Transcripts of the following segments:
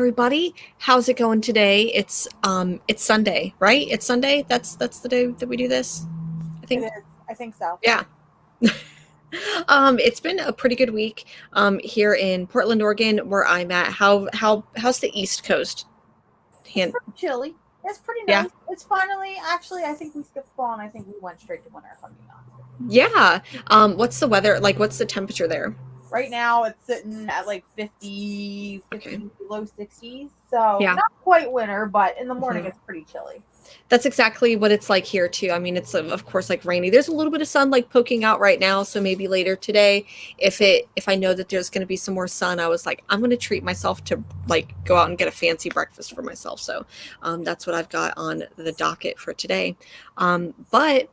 everybody. How's it going today? It's Sunday, right? It's Sunday. That's the day that we do this. I It think. is. I think so. Yeah. It's been a pretty good week here in Portland, Oregon, where I'm at. How's the East Coast? It's pretty chilly. It's pretty Yeah. nice. It's finally, actually, I think we skipped fall and I think we went straight to winter, if I'm being honest. Yeah. What's the weather like? What's the temperature there? Right now, it's sitting at like 50, Okay. low 60s. So, Yeah. not quite winter, but in the morning, Mhm. it's pretty chilly. That's exactly what it's like here too. I mean, it's of course like rainy. There's a little bit of sun like poking out right now, so maybe later today, if I know that there's going to be some more sun, I was like, I'm going to treat myself to like go out and get a fancy breakfast for myself. So that's what I've got on the docket for today. But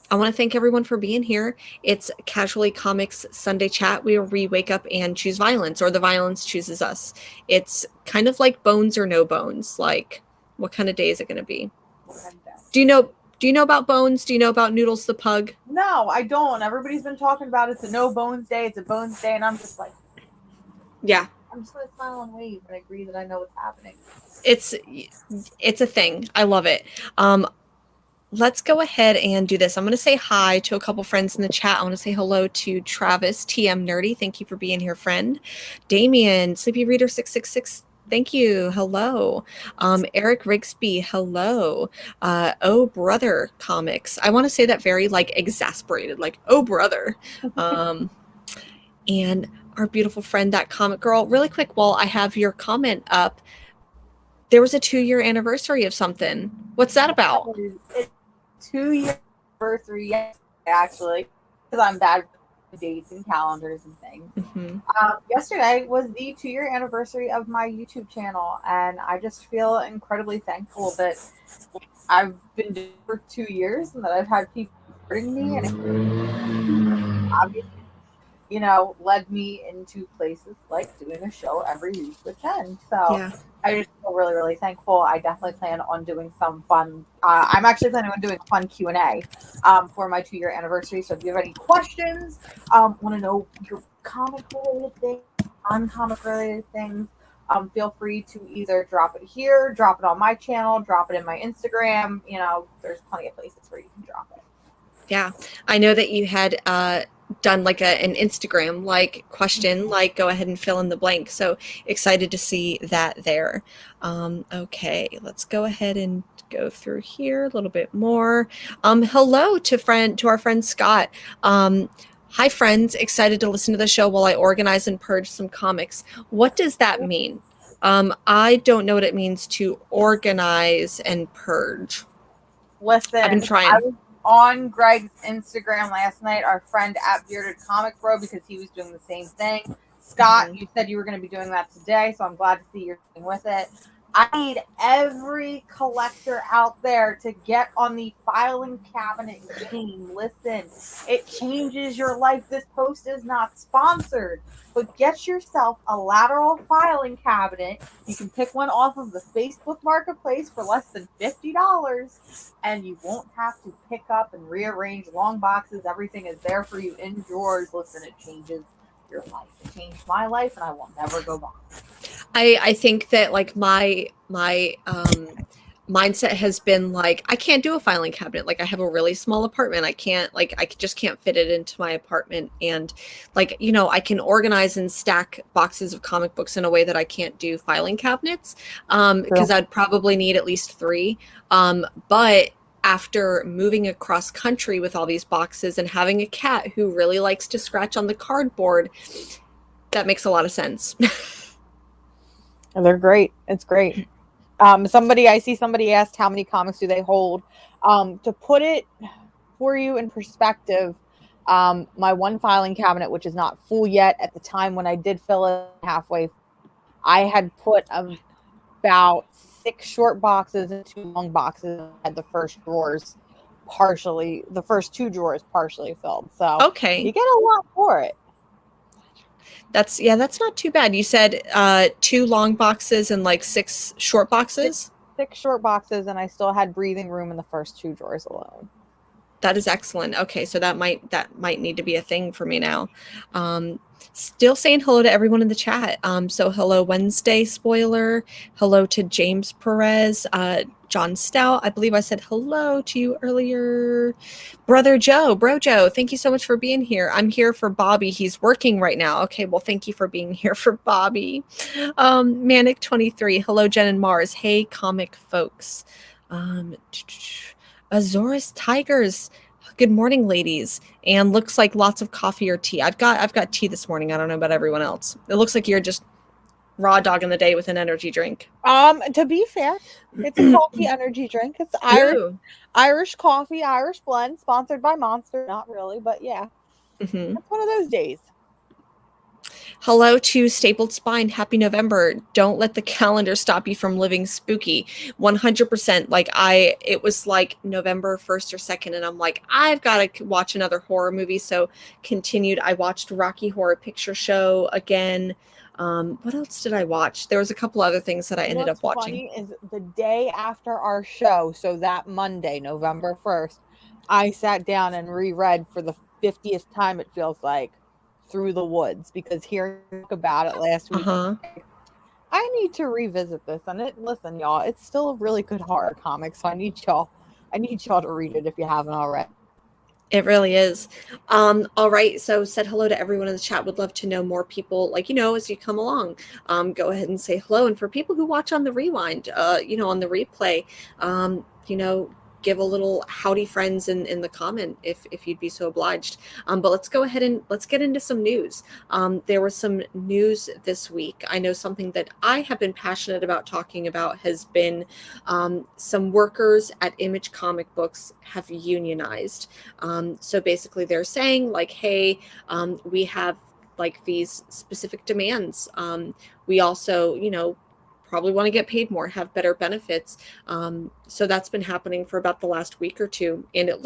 I want to thank everyone for being here. It's Casually Comics Sunday Chat, where we wake up and choose violence, or the violence chooses us. It's kind of like bones or no bones. Like, what kind of day is it going to be? Do you know about Bones? Do you know about Noodles the Pug? No, I don't. Everybody's been talking about it's a no bones day. It's a bones day, and I'm just like, Yeah, I'm just gonna smile and wave and agree that I know what's happening. it's a thing. I love it. Let's go ahead and do this. I'm going to say hi to a couple friends in the chat. I want to say hello to Travis, TM Nerdy. Thank you for being here, friend. Damien, Sleepy Reader 666. Thank you. Hello. Eric Rigsby. Hello. Oh Brother Comics. I want to say that very like exasperated, like oh brother. And our beautiful friend, that comic girl. Really quick, while I have your comment up, there was a 2-year anniversary of something. What's that about? It's 2-year anniversary, actually, because I'm bad with dates and calendars and things. Mm-hmm. Yesterday was the 2-year anniversary of my YouTube channel, and I just feel incredibly thankful that I've been doing it for 2 years and that I've had people supporting me, and it obviously, led me into places like doing a show every week with Jen. So Yeah. I just feel really, really thankful. I definitely plan on doing some fun. I'm actually planning on doing fun Q&A for my 2-year anniversary. So if you have any questions, want to know your comic related things, non-comic related things, feel free to either drop it here, drop it on my channel, drop it in my Instagram. There's plenty of places where you can drop it. Yeah, I know that you had done like an Instagram like question, like go ahead and fill in the blank. So excited to see that there. Okay, let's go ahead and go through here a little bit more. Hello to our friend Scott. Hi friends, excited to listen to the show while I organize and purge some comics. What does that mean? I don't know what it means to organize and purge. Listen, I've been trying. I was on Greg's Instagram last night, our friend at Bearded Comic Bro, because he was doing the same thing. Scott, you said you were going to be doing that today, so I'm glad to see you're doing with it. I need every collector out there to get on the filing cabinet game. Listen, it changes your life. This post is not sponsored, but get yourself a lateral filing cabinet. You can pick one off of the Facebook Marketplace for less than $50, and you won't have to pick up and rearrange long boxes. Everything is there for you in drawers. Listen, it changes your life. It changed my life, and I will never go back. I think that like my mindset has been like, I can't do a filing cabinet. Like I have a really small apartment. I just can't fit it into my apartment. And like, I can organize and stack boxes of comic books in a way that I can't do filing cabinets. Because I'd probably need at least 3. But after moving across country with all these boxes and having a cat who really likes to scratch on the cardboard, that makes a lot of sense. They're great. It's great. I see somebody asked how many comics do they hold. To put it for you in perspective, my one filing cabinet, which is not full yet, at the time when I did fill it halfway, I had put about 6 short boxes and 2 long boxes. I had the first 2 drawers partially filled. So Okay. you get a lot for it. That's not too bad. You said 2 long boxes and like 6 short boxes? 6 short boxes, and I still had breathing room in the first 2 drawers alone. That is excellent. Okay, so that might need to be a thing for me now. Still saying hello to everyone in the chat. So hello Wednesday spoiler. Hello to James Perez, John Stout. I believe I said hello to you earlier. Brother Joe, Bro Joe, thank you so much for being here. I'm here for Bobby. He's working right now. Okay, well, thank you for being here for Bobby. Manic23, hello Jen and Mars. Hey, comic folks. Azorus Tigers. Good morning, ladies. And looks like lots of coffee or tea. I've got tea this morning. I don't know about everyone else. It looks like you're just raw dogging the day with an energy drink. To be fair, it's a coffee energy drink. It's Irish coffee, Irish blend, sponsored by Monster. Not really, but yeah. Mm-hmm. It's one of those days. Hello to Stapled Spine. Happy November. Don't let the calendar stop you from living spooky. 100%. Like it was like November 1st or 2nd, and I'm like, I've got to watch another horror movie. So continued. I watched Rocky Horror Picture Show again. What else did I watch? There was a couple other things that I ended up watching. What's funny is the day after our show, so that Monday, November 1st, I sat down and reread for the 50th time, it feels like, Through the Woods, because hearing about it last week, I need to revisit this. And listen, y'all, it's still a really good horror comic, so I need y'all to read it if you haven't already. It really is. All right. So said hello to everyone in the chat. Would love to know more people, like, as you come along, go ahead and say hello. And for people who watch on the rewind, on the replay, give a little howdy friends in the comment if you'd be so obliged. But let's go ahead and let's get into some news. There was some news this week. I know something that I have been passionate about talking about has been some workers at Image Comic Books have unionized. So basically they're saying like, hey, we have like these specific demands. We also, probably want to get paid more, have better benefits. So that's been happening for about the last week or two. And it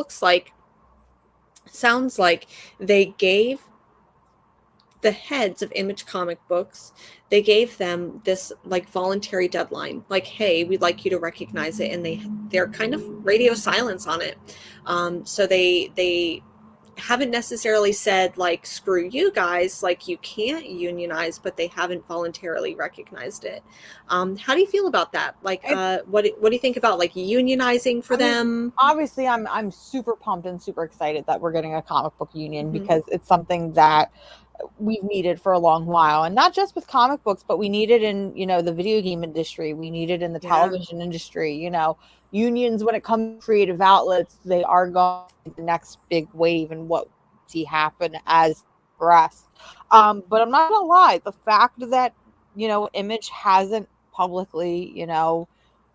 sounds like they gave the heads of Image Comic Books, they gave them this like voluntary deadline, like, hey, we'd like you to recognize it. And they're kind of radio silence on it. So they haven't necessarily said like, screw you guys, like you can't unionize, but they haven't voluntarily recognized it. How do you feel about that? Like, what do you think about like unionizing for them? Obviously, I'm super pumped and super excited that we're getting a comic book union, because it's something that we've needed for a long while, and not just with comic books, but we need it in the video game industry, we need it in the television industry. Unions, when it comes to creative outlets, they are going to be the next big wave and what we see happen as progress. But I'm not gonna lie, the fact that Image hasn't publicly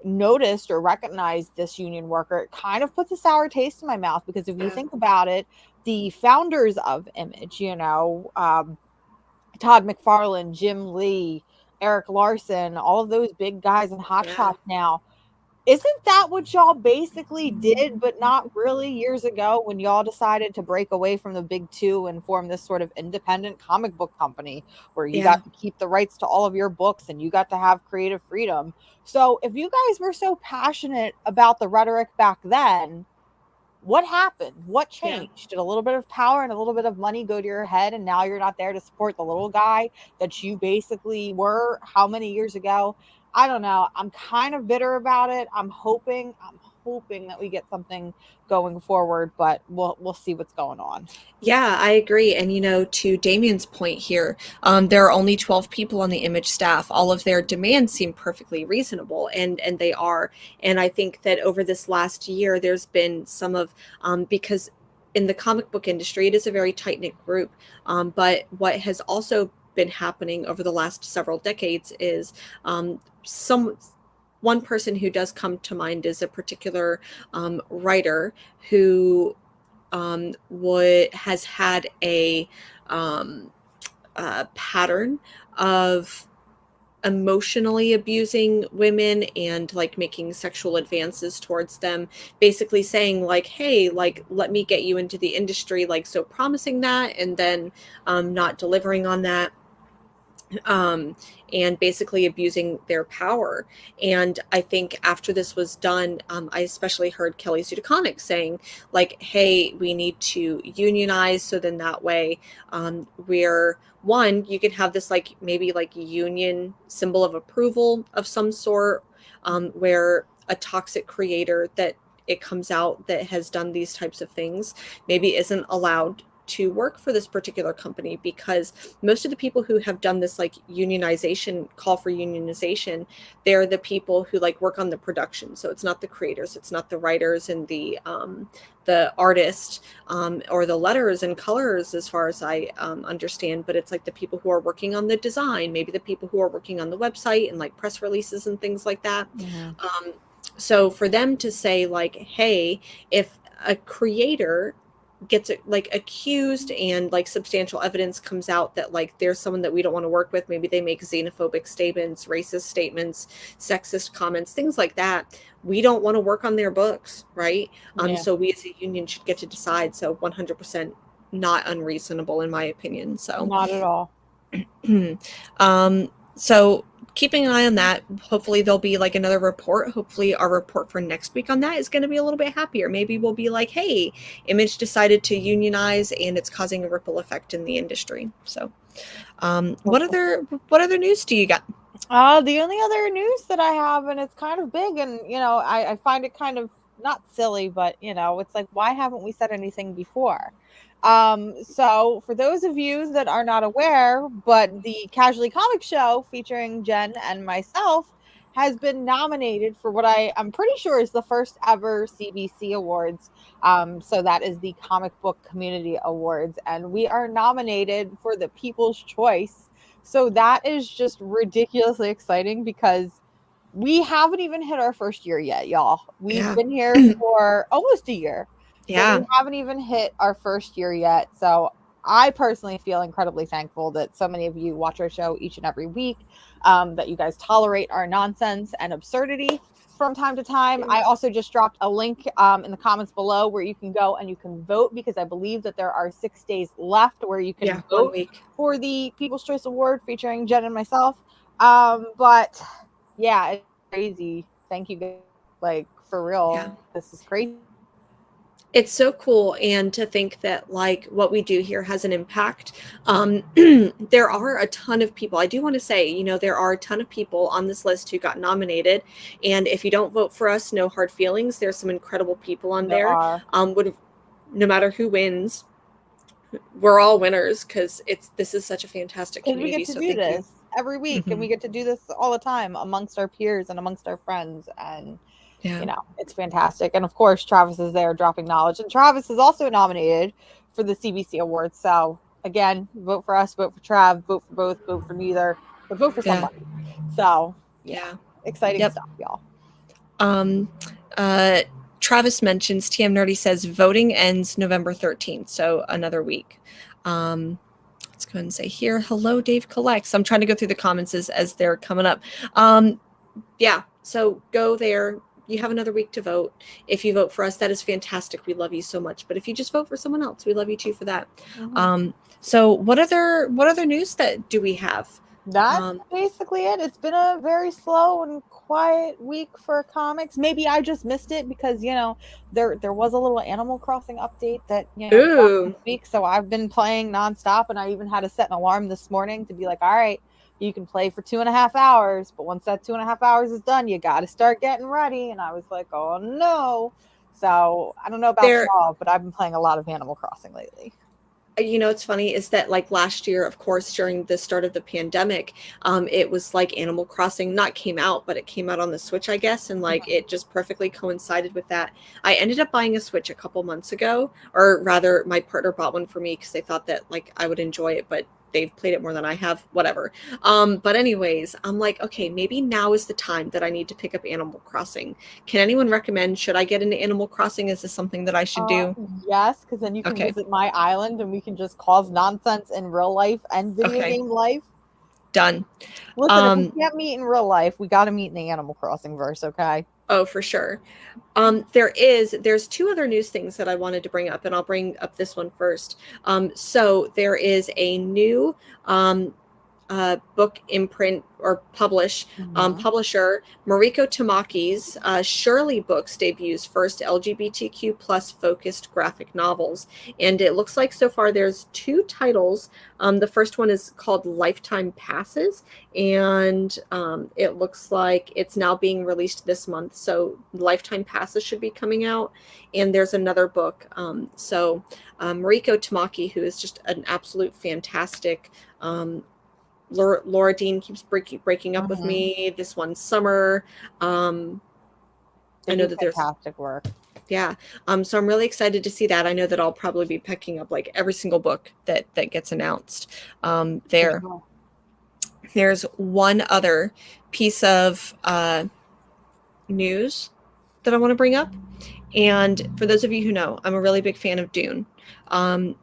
noticed or recognized this union worker, it kind of puts a sour taste in my mouth, because if you think about it, the founders of Image, Todd McFarlane, Jim Lee, Eric Larson, all of those big guys in Hot Shots now, isn't that what y'all basically did, but not really, years ago, when y'all decided to break away from the big two and form this sort of independent comic book company where you got to keep the rights to all of your books and you got to have creative freedom? So if you guys were so passionate about the rhetoric back then, what happened? What changed? Did a little bit of power and a little bit of money go to your head, and now you're not there to support the little guy that you basically were how many years ago? I don't know. I'm kind of bitter about it. I'm hoping that we get something going forward, but we'll see what's going on. Yeah, I agree. And to Damien's point here, there are only 12 people on the Image staff. All of their demands seem perfectly reasonable, and they are. And I think that over this last year, there's been some of because in the comic book industry, it is a very tight-knit group. But what has also been happening over the last several decades is one person who does come to mind is a particular writer who has had a pattern of emotionally abusing women and like making sexual advances towards them, basically saying like, hey, like, let me get you into the industry, like, so promising that and then not delivering on that. and basically abusing their power. And I think after this was done, I especially heard Kelly Zudiconic saying, like, hey, we need to unionize, so then that way we're one, you can have this like maybe like union symbol of approval of some sort, where a toxic creator that it comes out that has done these types of things maybe isn't allowed to work for this particular company, because most of the people who have done this like unionization, call for unionization, they're the people who like work on the production. So it's not the creators, it's not the writers and the artist, or the letters and colors, as far as I understand, but it's like the people who are working on the design, maybe the people who are working on the website and like press releases and things like that. So for them to say like, hey, if a creator gets like accused and like substantial evidence comes out that like there's someone that we don't want to work with, maybe they make xenophobic statements, racist statements, sexist comments, things like that, we don't want to work on their books, right? So we as a union should get to decide. So 100% not unreasonable in my opinion. So not at all. So keeping an eye on that. Hopefully there'll be like another report. Hopefully our report for next week on that is going to be a little bit happier. Maybe we'll be like, hey, Image decided to unionize and it's causing a ripple effect in the industry. So what other news do you got? The only other news that I have, and it's kind of big, and I find it kind of not silly, but it's like, why haven't we said anything before? So for those of you that are not aware, but the Casually Comic Show featuring Jen and myself has been nominated for what I'm pretty sure is the first ever CBC Awards. So that is the Comic Book Community Awards, and we are nominated for the People's Choice. So that is just ridiculously exciting because we haven't even hit our first year yet, y'all. We've been here for almost a year. Yeah. So we haven't even hit our first year yet. So I personally feel incredibly thankful that so many of you watch our show each and every week, that you guys tolerate our nonsense and absurdity from time to time. I also just dropped a link in the comments below where you can go and you can vote, because I believe that there are 6 days left where you can vote for the People's Choice Award featuring Jen and myself. But yeah, it's crazy. Thank you guys. Like, for real. Yeah. This is crazy. It's so cool, and to think that like what we do here has an impact. There are a ton of people, I do want to say, there are a ton of people on this list who got nominated, and if you don't vote for us, no hard feelings. There's some incredible people on there. No matter who wins, we're all winners, because this is such a fantastic community. We get to do this every week, and we get to do this all the time amongst our peers and amongst our friends, and it's fantastic. And of course, Travis is there dropping knowledge, and Travis is also nominated for the CBC Awards. So again, vote for us, vote for Trav, vote for both, vote for neither, but vote for somebody. So exciting stuff, y'all. Travis mentions, TM Nerdy says voting ends November 13th, so another week. Let's go ahead and say here, hello, Dave Collects. I'm trying to go through the comments as they're coming up. So go there. You have another week to vote. If you vote for us, that is fantastic. We love you so much. But if you just vote for someone else, we love you too for that. So what other news do we have? That's basically it. It's been a very slow and quiet week for comics. Maybe I just missed it because there was a little Animal Crossing update that this week, so I've been playing nonstop, and I even had to set an alarm this morning to be like, all right, you can play for 2.5 hours, but once that 2.5 hours is done, you got to start getting ready. And I was like, oh no. So I don't know about y'all, but I've been playing a lot of Animal Crossing lately. It's funny is that like last year, of course, during the start of the pandemic, it was like Animal Crossing not came out, but it came out on the Switch, I guess. And like, it just perfectly coincided with that. I ended up buying a Switch a couple months ago, or rather my partner bought one for me because they thought that like I would enjoy it, but they've played it more than I have, whatever. But anyways, I'm like, okay, maybe now is the time that I need to pick up Animal Crossing. Can anyone recommend, should I get into Animal Crossing? Is this something that I should do? Yes, because then you can visit my island and we can just cause nonsense in real life and video game life. Done. Listen, if we can't meet in real life, we got to meet in the Animal Crossing verse, okay? Oh, for sure. There's 2 other news things that I wanted to bring up, and I'll bring up this one first. So there is a new book imprint or publisher Mariko Tamaki's Shirley Books debuts first LGBTQ plus focused graphic novels, and it looks like so far there's 2 titles. The first one is called Lifetime Passes, and it looks like it's now being released this month, so Lifetime Passes should be coming out. And there's another book. Mariko Tamaki, who is just an absolute fantastic Laura Dean keeps breaking up with me. This one, Summer. I know that there's fantastic work. Yeah. So I'm really excited to see that. I know that I'll probably be picking up like every single book that gets announced there. There's one other piece of news that I want to bring up. And for those of you who know, I'm a really big fan of Dune. I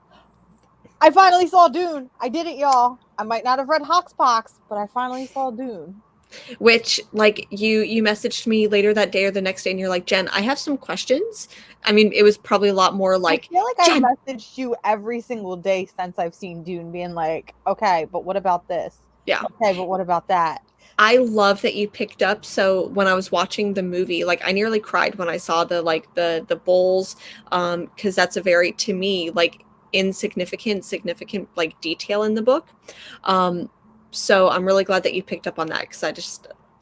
finally saw Dune. I did it, y'all. I might not have read Hoxpox, but I finally saw Dune. Which, like, you messaged me later that day or the next day, and you're like, Jen, I have some questions. I mean, it was probably a lot more like, I feel like I've messaged you every single day since I've seen Dune, being like, okay, but what about this? Yeah. Okay, but what about that? I love that you picked up. So when I was watching the movie, like, I nearly cried when I saw the bowls, because that's a very, to me, like, significant like detail in the book. So I'm really glad that you picked up on that, because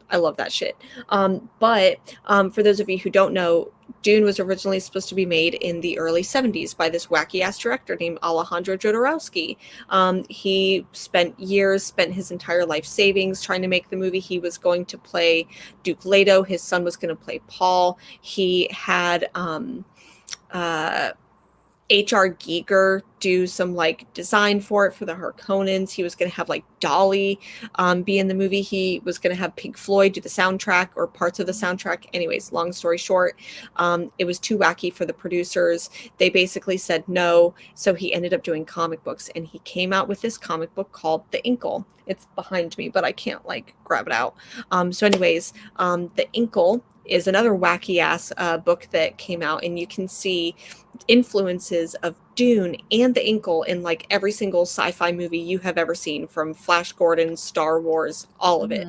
I love that shit. But for those of you who don't know, Dune was originally supposed to be made in the early 70s by this wacky ass director named Alejandro Jodorowsky. He spent his entire life savings trying to make the movie. He was going to play Duke Leto. His son was going to play Paul. He had H.R. Giger do some like design for it for the Harkonnens. He was going to have like Dolly be in the movie. He was going to have Pink Floyd do the soundtrack or parts of the soundtrack. Anyways, long story short, it was too wacky for the producers. They basically said no. So he ended up doing comic books, and he came out with this comic book called The Inkle. It's behind me, but I can't like grab it out. So anyways, The Inkle is another wacky ass book that came out, and you can see influences of Dune and The Inkle in like every single sci-fi movie you have ever seen, from Flash Gordon, Star Wars, all of it.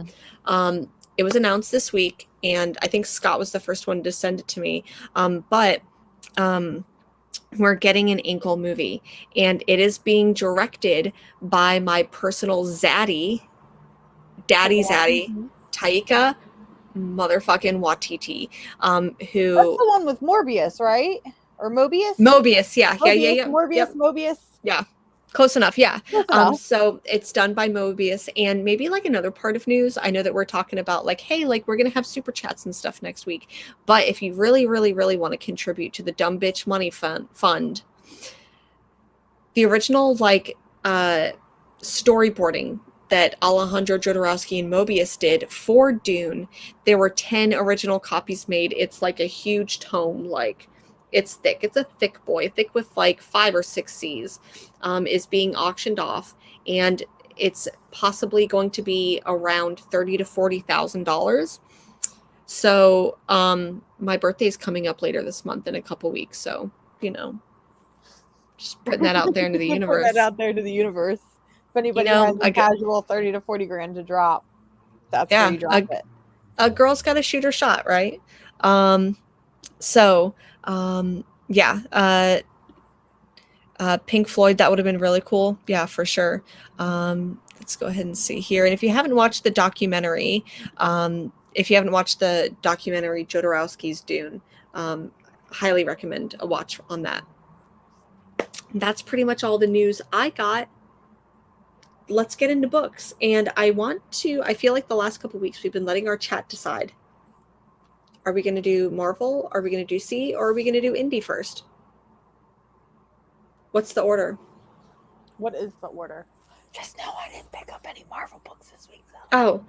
It was announced this week, and I think Scott was the first one to send it to me. But we're getting an Inkle movie, and it is being directed by my personal daddy zaddy, Taika motherfucking Wtih, who... That's the one with Morbius, right? Or Mobius? Mobius, yeah. Morbius, yep. Mobius. Yeah. Close enough, yeah. Close enough. So it's done by Mobius. And maybe like another part of news, I know that we're talking about like, hey, like we're going to have super chats and stuff next week. But if you really, really, really want to contribute to the Dumb Bitch Money Fund, the original like storyboarding that Alejandro Jodorowsky and Mobius did for Dune, there were 10 original copies made. It's like a huge tome, like it's thick. It's a thick boy, thick with like 5 or 6 C's, is being auctioned off, and it's possibly going to be around $30,000 to $40,000. So my birthday is coming up later this month in a couple weeks, so just putting that out there into the universe. Put that out there to the universe. If anybody has a casual 30 to 40 grand to drop, that's where you drop it. A girl's got to shoot her shot, right? Pink Floyd, that would have been really cool. Yeah, for sure. Let's go ahead and see here. And if you haven't watched the documentary, Jodorowsky's Dune, highly recommend a watch on that. That's pretty much all the news I got. Let's get into books. And I feel like the last couple of weeks we've been letting our chat decide. Are we going to do Marvel? Are we going to do C? Or are we going to do indie first? What's the order? What is the order? Just know I didn't pick up any Marvel books this week, though. Oh,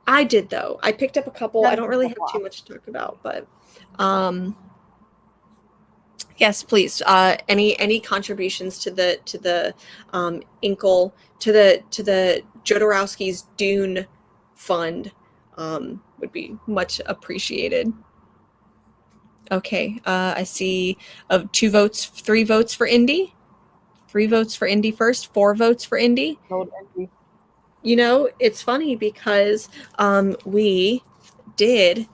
I did, though. I picked up a couple. I don't really have too much to talk about, but yes, please. Any contributions to the Inkle, to the Jodorowsky's Dune fund would be much appreciated. Okay, I see 2 votes, 3 votes for indie. 3 votes for indie first, 4 votes for indie. Gold indie. You know, it's funny because we did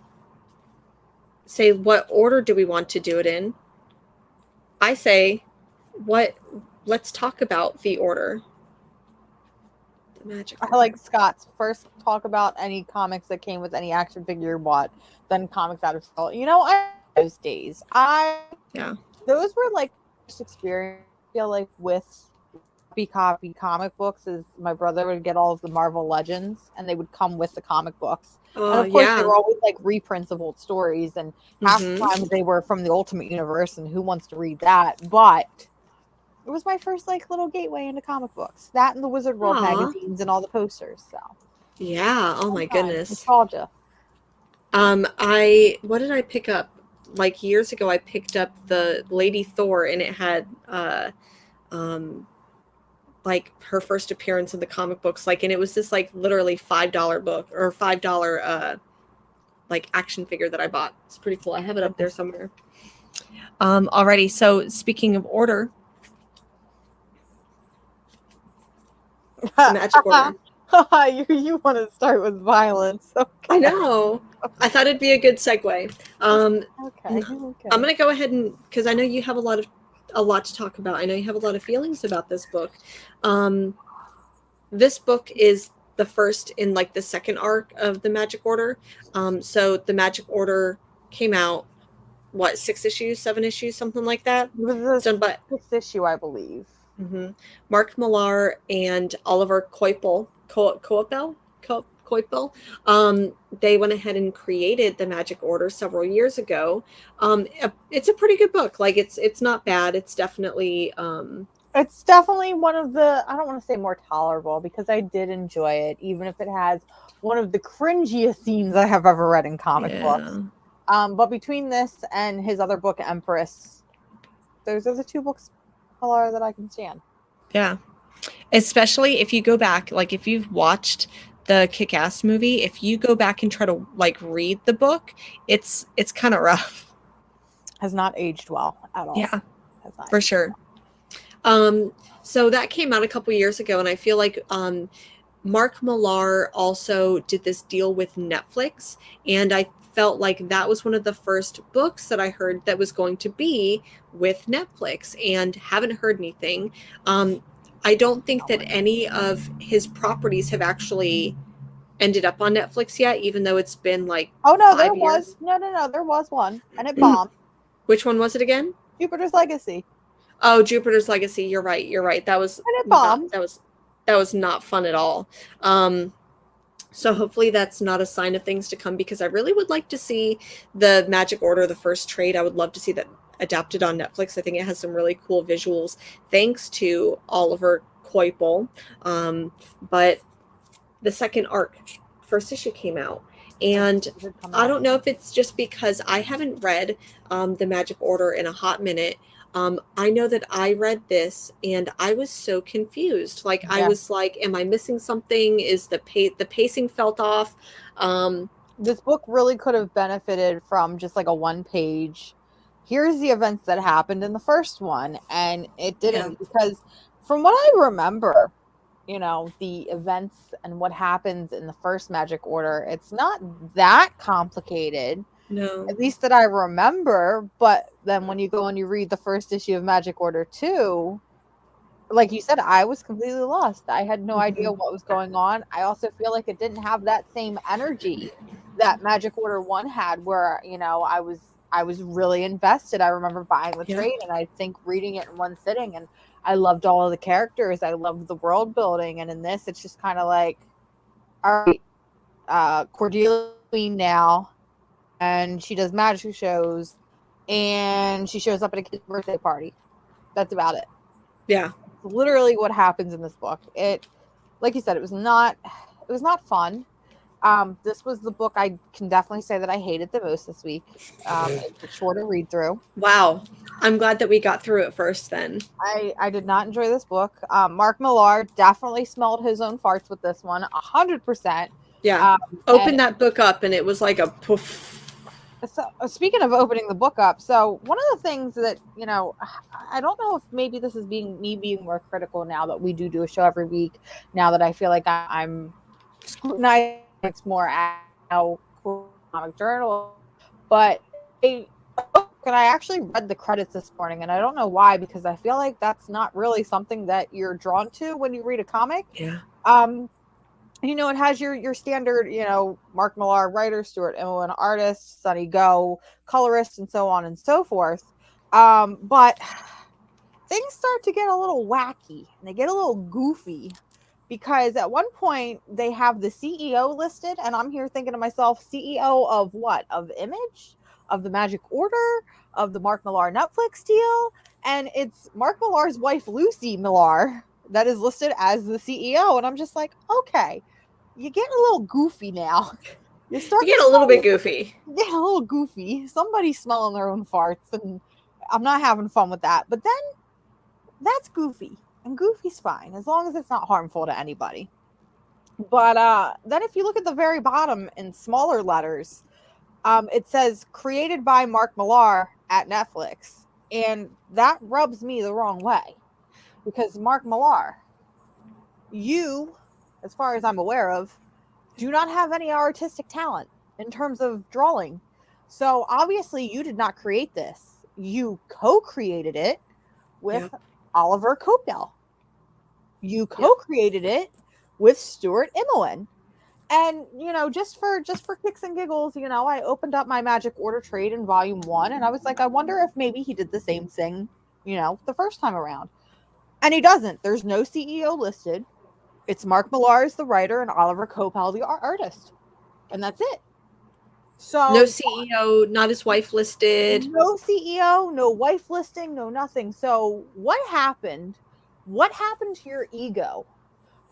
say what order do we want to do it in. I say let's talk about the order. The magic I order. like Scott's first talk about any comics that came with any action figure you bought, then comics out of style. You know, I those days. Those were like first experience I feel like with copy comic books is my brother would get all of the Marvel Legends and they would come with the comic books. And of course they were always like reprints of old stories, and half the time they were from the Ultimate Universe, and who wants to read that? But it was my first like little gateway into comic books. That and the Wizard World magazines and all the posters. So yeah, oh my goodness. Nostalgia. What did I pick up? Like years ago I picked up the Lady Thor, and it had like her first appearance in the comic books, like, and it was this like literally $5 book or $5 like action figure that I bought. It's pretty cool. I have it up there somewhere. Alrighty, so speaking of order, the magic order. You want to start with violence. Okay. I know. I thought it'd be a good segue. Okay. I'm gonna go ahead and, because I know you have a lot to talk about. I know you have a lot of feelings about this book. This book is the first in like the second arc of the Magic Order. So the Magic Order came out, what, 6 issues, 7 issues, something like that? It was done by 6th issue, I believe. Mark Millar and Oliver Coipel. They went ahead and created the Magic Order several years ago. It's a pretty good book. Like it's not bad. It's definitely one of the, I don't want to say more tolerable, because I did enjoy it, even if it has one of the cringiest scenes I have ever read in comic books. But between this and his other book, Empress, those are the 2 books that I can stand. Yeah. Especially if you go back, like if you've watched the Kick-Ass movie, if you go back and try to like read the book, it's kind of rough. Has not aged well at all. Yeah, for sure. So that came out a couple years ago, and I feel like Mark Millar also did this deal with Netflix, and I felt like that was one of the first books that I heard that was going to be with Netflix, and haven't heard anything. I don't think that any of his properties have actually ended up on Netflix yet, even though it's been like 5 years. There was one, and it bombed. Which one was it again? Jupiter's Legacy. Oh, Jupiter's Legacy. You're right. That was that was not fun at all. So hopefully that's not a sign of things to come, because I really would like to see the Magic Order, the first trade. I would love to see that adapted on Netflix. I think it has some really cool visuals thanks to Oliver Coipel. But the second arc, first issue came out, and I don't know if it's just because I haven't read the Magic Order in a hot minute. I know that I read this and I was so confused. Like I was like, am I missing something? Is the pacing felt off? This book really could have benefited from just like a 1-page, here's the events that happened in the first one, and it didn't, because from what I remember, you know, the events and what happens in the first Magic Order, it's not that complicated. No. At least that I remember. But then when you go and you read the first issue of Magic Order 2, like you said, I was completely lost. I had no idea what was going on. I also feel like it didn't have that same energy that Magic Order 1 had, where, you know, I was really invested. I remember buying the trade, and I think reading it in one sitting, and I loved all of the characters. I loved the world building. And in this, it's just kind of like, all right, Cordelia Queen now, and she does magic shows, and she shows up at a kid's birthday party. That's about it. Yeah. Literally what happens in this book. It, like you said, it was not fun. This was the book I can definitely say that I hated the most this week. It's a shorter read through. Wow. I'm glad that we got through it first then. I did not enjoy this book. Mark Millar definitely smelled his own farts with this one, 100%. Yeah. Open that book up and it was like a poof. So speaking of opening the book up, so one of the things that, you know, I don't know if maybe this is me being more critical now that we do a show every week, now that I feel like I'm scrutinizing it's more at how comic journal, but and I actually read the credits this morning, and I don't know why, because I feel like that's not really something that you're drawn to when you read a comic. Yeah. You know, it has your standard, you know, Mark Millar writer, Stuart Immonen artist, Sonny Go colorist, and so on and so forth. But things start to get a little wacky and they get a little goofy, because at one point they have the CEO listed, and I'm here thinking to myself, CEO of what? Of Image? Of the Magic Order? Of the Mark Millar Netflix deal? And it's Mark Millar's wife, Lucy Millar, that is listed as the CEO. And I'm just like, okay, you're getting a little goofy now. You get a little bit goofy. Getting a little goofy. Somebody's smelling their own farts, and I'm not having fun with that. But then that's goofy, and goofy's fine as long as it's not harmful to anybody. But then if you look at the very bottom in smaller letters, it says created by Mark Millar at Netflix, and that rubs me the wrong way, because Mark Millar, you, as far as I'm aware of, do not have any artistic talent in terms of drawing. So obviously you did not create this. You co-created it with Oliver Coipel. You co-created it with Stuart Immonen. And, you know, just for kicks and giggles, you know, I opened up my Magic Order trade in volume 1, and I was like, I wonder if maybe he did the same thing, you know, the first time around. And he doesn't. There's no CEO listed. It's Mark Millar as the writer and Oliver Coipel the artist, and that's it. So no CEO, not his wife listed. No CEO, no wife listing, no nothing. So what happened? What happened to your ego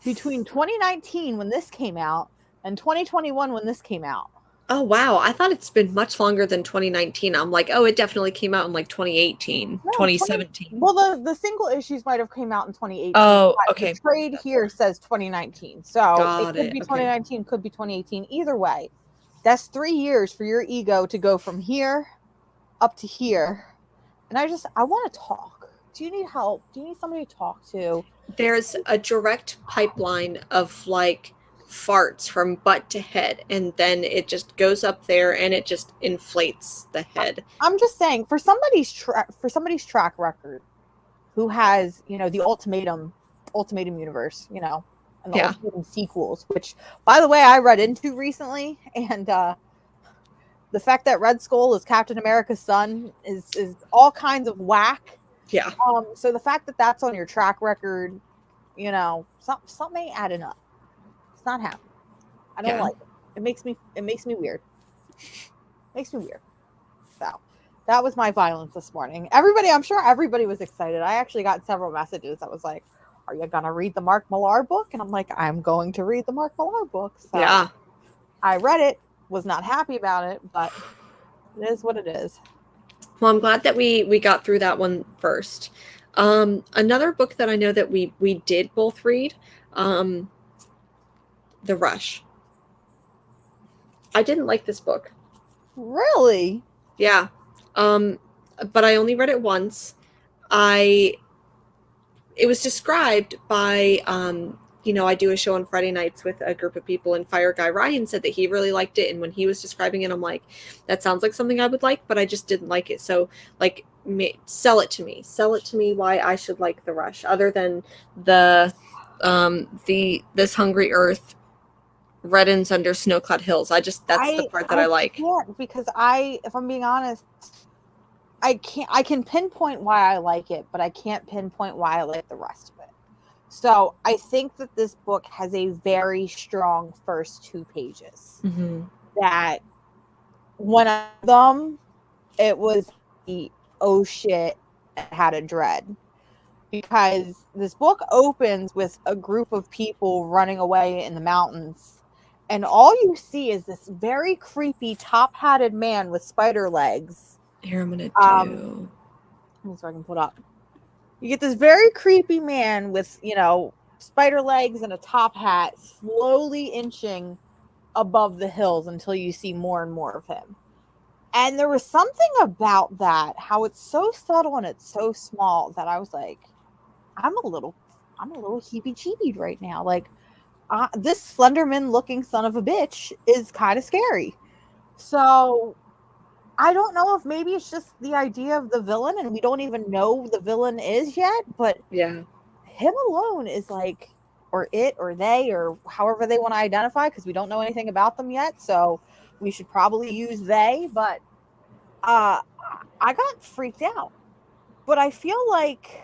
between 2019 when this came out and 2021 when this came out? Oh, wow. I thought it's been much longer than 2019. I'm like, oh, it definitely came out in like 2018, 2017. Well, the single issues might have came out in 2018. Oh, okay. The trade here says 2019. So it could be 2019, could be 2018. Either way, that's 3 years for your ego to go from here up to here. And I want to talk. Do you need help? Do you need somebody to talk to? There's a direct pipeline of like farts from butt to head, and then it just goes up there and it just inflates the head. I'm just saying, for somebody's track record, who has, you know, the ultimatum universe, you know, and the ultimatum sequels, which, by the way, I read into recently, and the fact that Red Skull is Captain America's son is all kinds of whack. Yeah. So the fact that that's on your track record, you know, something ain't adding up. It's not happening. I don't like it. It makes me weird. Makes me weird. So that was my violence this morning. I'm sure everybody was excited. I actually got several messages that was like, are you gonna read the Mark Millar book? And I'm like, I'm going to read the Mark Millar book. So yeah. I read it, was not happy about it, but it is what it is. Well, I'm glad that we got through that one first. Another book that I know that we did both read, The Rush. I didn't like this book. Really? Yeah. But I only read it once. It was described by, you know, I do a show on Friday nights with a group of people, and Fire Guy Ryan said that he really liked it. And when he was describing it, I'm like, that sounds like something I would like, but I just didn't like it. So like, sell it to me why I should like The Rush, other than this Hungry Earth reddens under snow-clad hills. That's the part that I like. Because if I'm being honest, I can pinpoint why I like it, but I can't pinpoint why I like the rest of it. So I think that this book has a very strong first 2 pages. Mm-hmm. That one of them, it was the oh shit, I had a dread. Because this book opens with a group of people running away in the mountains. And all you see is this very creepy top-hatted man with spider legs. Here, I'm going to do... So I can put up. You get this very creepy man with, you know, spider legs and a top hat slowly inching above the hills until you see more and more of him. And there was something about that, how it's so subtle and it's so small, that I was like, I'm a little heebie-jeebied right now. Like, this Slenderman looking son of a bitch is kind of scary. So I don't know if maybe it's just the idea of the villain and we don't even know who the villain is yet, but Yeah. him alone is like, or it or they or however they want to identify, because we don't know anything about them yet. So we should probably use they, but I got freaked out. But I feel like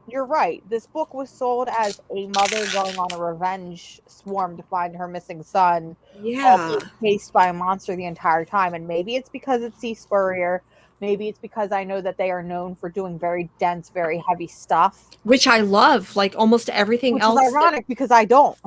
you're right. This book was sold as a mother going on a revenge swarm to find her missing son, while Yeah. being chased by a monster the entire time. And maybe it's because it's Sea Spurrier. Maybe it's because I know that they are known for doing very dense, very heavy stuff. Which I love, like almost everything Which is else. ironic because I don't.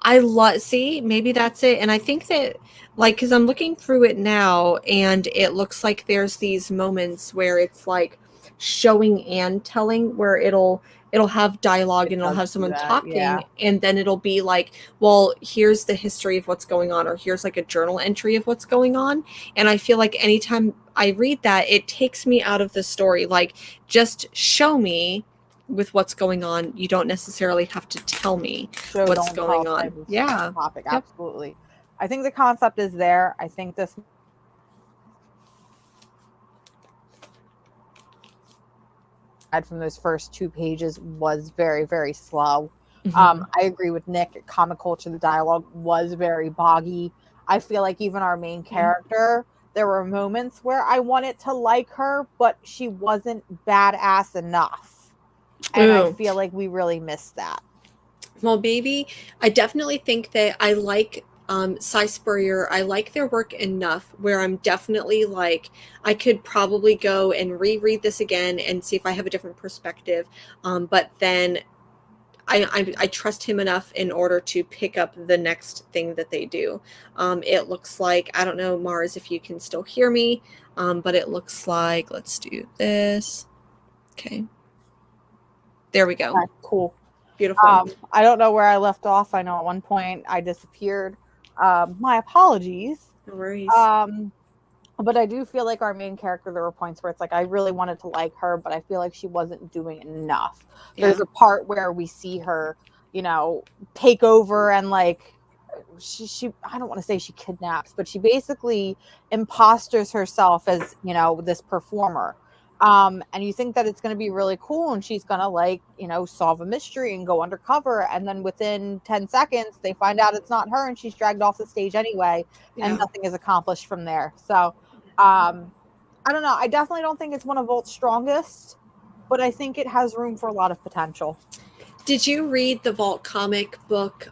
I love, see, maybe that's it. And I think that, like, because I'm looking through it now, and it looks like there's these moments where it's like showing and telling, where it'll have dialogue It and it'll does have do someone that, yeah. talking, and then it'll be like, well, here's the history of what's going on, or here's like a journal entry of what's going on. And I feel like anytime I read that, it takes me out of the story. Like, just show me with what's going on. You don't necessarily have to tell me Show, what's don't going tell on. type of Yeah. topic. Yep. Absolutely. I think the concept is there. I think this from those first 2 pages was very, very slow. Mhm. I agree with Nick. Comic culture, the dialogue was very boggy. I feel like even our main character, there were moments where I wanted to like her, but she wasn't badass enough. And I Ooh. feel like we really missed that. Well, baby, I definitely think that I like Cy Spurrier. I like their work enough where I'm definitely like, I could probably go and reread this again and see if I have a different perspective. But then I trust him enough in order to pick up the next thing that they do. It looks like, I don't know, Mars, if you can still hear me, but it looks like, let's do this. Okay. There we go. Okay, cool. Beautiful. I don't know where I left off. I know at one point I disappeared. My apologies. No worries. But I do feel like our main character, there were points where it's like I really wanted to like her, but I feel like she wasn't doing enough. Yeah. There's a part where we see her, take over and like she I don't want to say she kidnaps, but she basically imposters herself as, this performer. And you think that it's going to be really cool and she's going to like, solve a mystery and go undercover. And then within 10 seconds, they find out it's not her and she's dragged off the stage anyway. Yeah. And nothing is accomplished from there. So, I don't know. I definitely don't think it's one of Volt's strongest, but I think it has room for a lot of potential. Did you read the Vault comic book,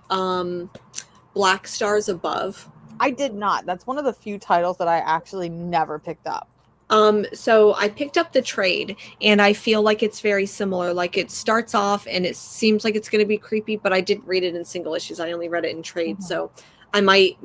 Black Stars Above? I did not. That's one of the few titles that I actually never picked up. So I picked up the trade, and I feel like it's very similar. Like, it starts off and it seems like it's going to be creepy, but I didn't read it in single issues. I only read it in trade. Mm-hmm. So I might,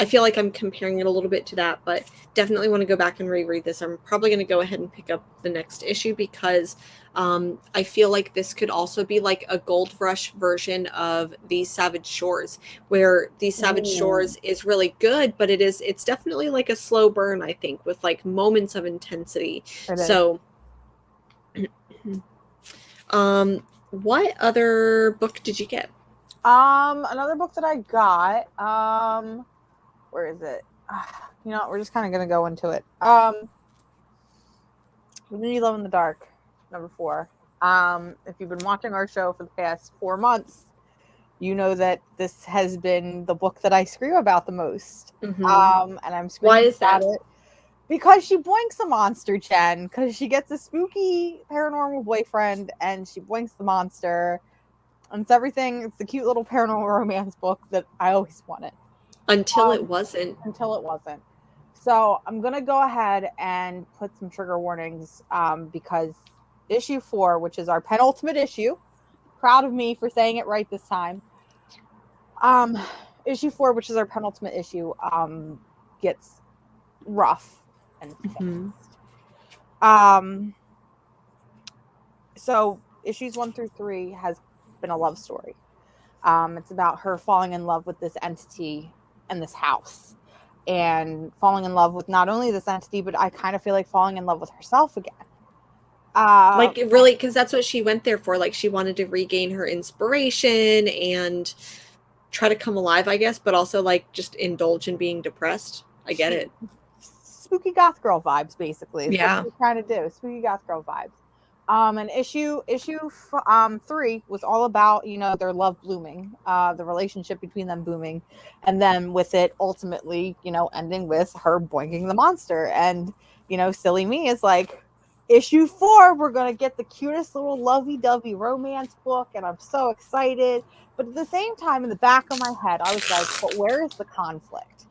I feel like I'm comparing it a little bit to that, but definitely want to go back and reread this. I'm probably going to go ahead and pick up the next issue because I feel like this could also be like a Gold Rush version of These Savage Shores, where These Savage Shores is really good, but it's definitely like a slow burn, I think, with like moments of intensity. So what other book did you get? Another book that I got, where is it? We're just kind of going to go into it. You Love in the Dark, number 4. If you've been watching our show for the past 4 months, you know that this has been the book that I scream about the most. Mm-hmm. And I'm screaming Why is that? about it because she boinks a monster, Jen, because she gets a spooky paranormal boyfriend and she boinks the monster. And it's everything. It's the cute little paranormal romance book that I always wanted. Until it wasn't. So I'm going to go ahead and put some trigger warnings because issue 4, which is our penultimate issue, proud of me for saying it right this time. Issue 4, which is our penultimate issue, gets rough and fast. So issues 1 through 3 has been a love story. It's about her falling in love with this entity in this house. and falling in love with not only this entity, but I kind of feel like falling in love with herself again. Like really, because that's what she went there for. Like she wanted to regain her inspiration and try to come alive, I guess, but also like just indulge in being depressed. I get it. Spooky goth girl vibes, basically. Is Yeah. what we're trying to do. Spooky goth girl vibes. And issue 3 was all about, you know, their love blooming, the relationship between them booming, and then with it ultimately, you know, ending with her boinking the monster. And, you know, silly me is like, issue 4, we're gonna get the cutest little lovey-dovey romance book, and I'm so excited. But at the same time, in the back of my head, I was like, but where is the conflict?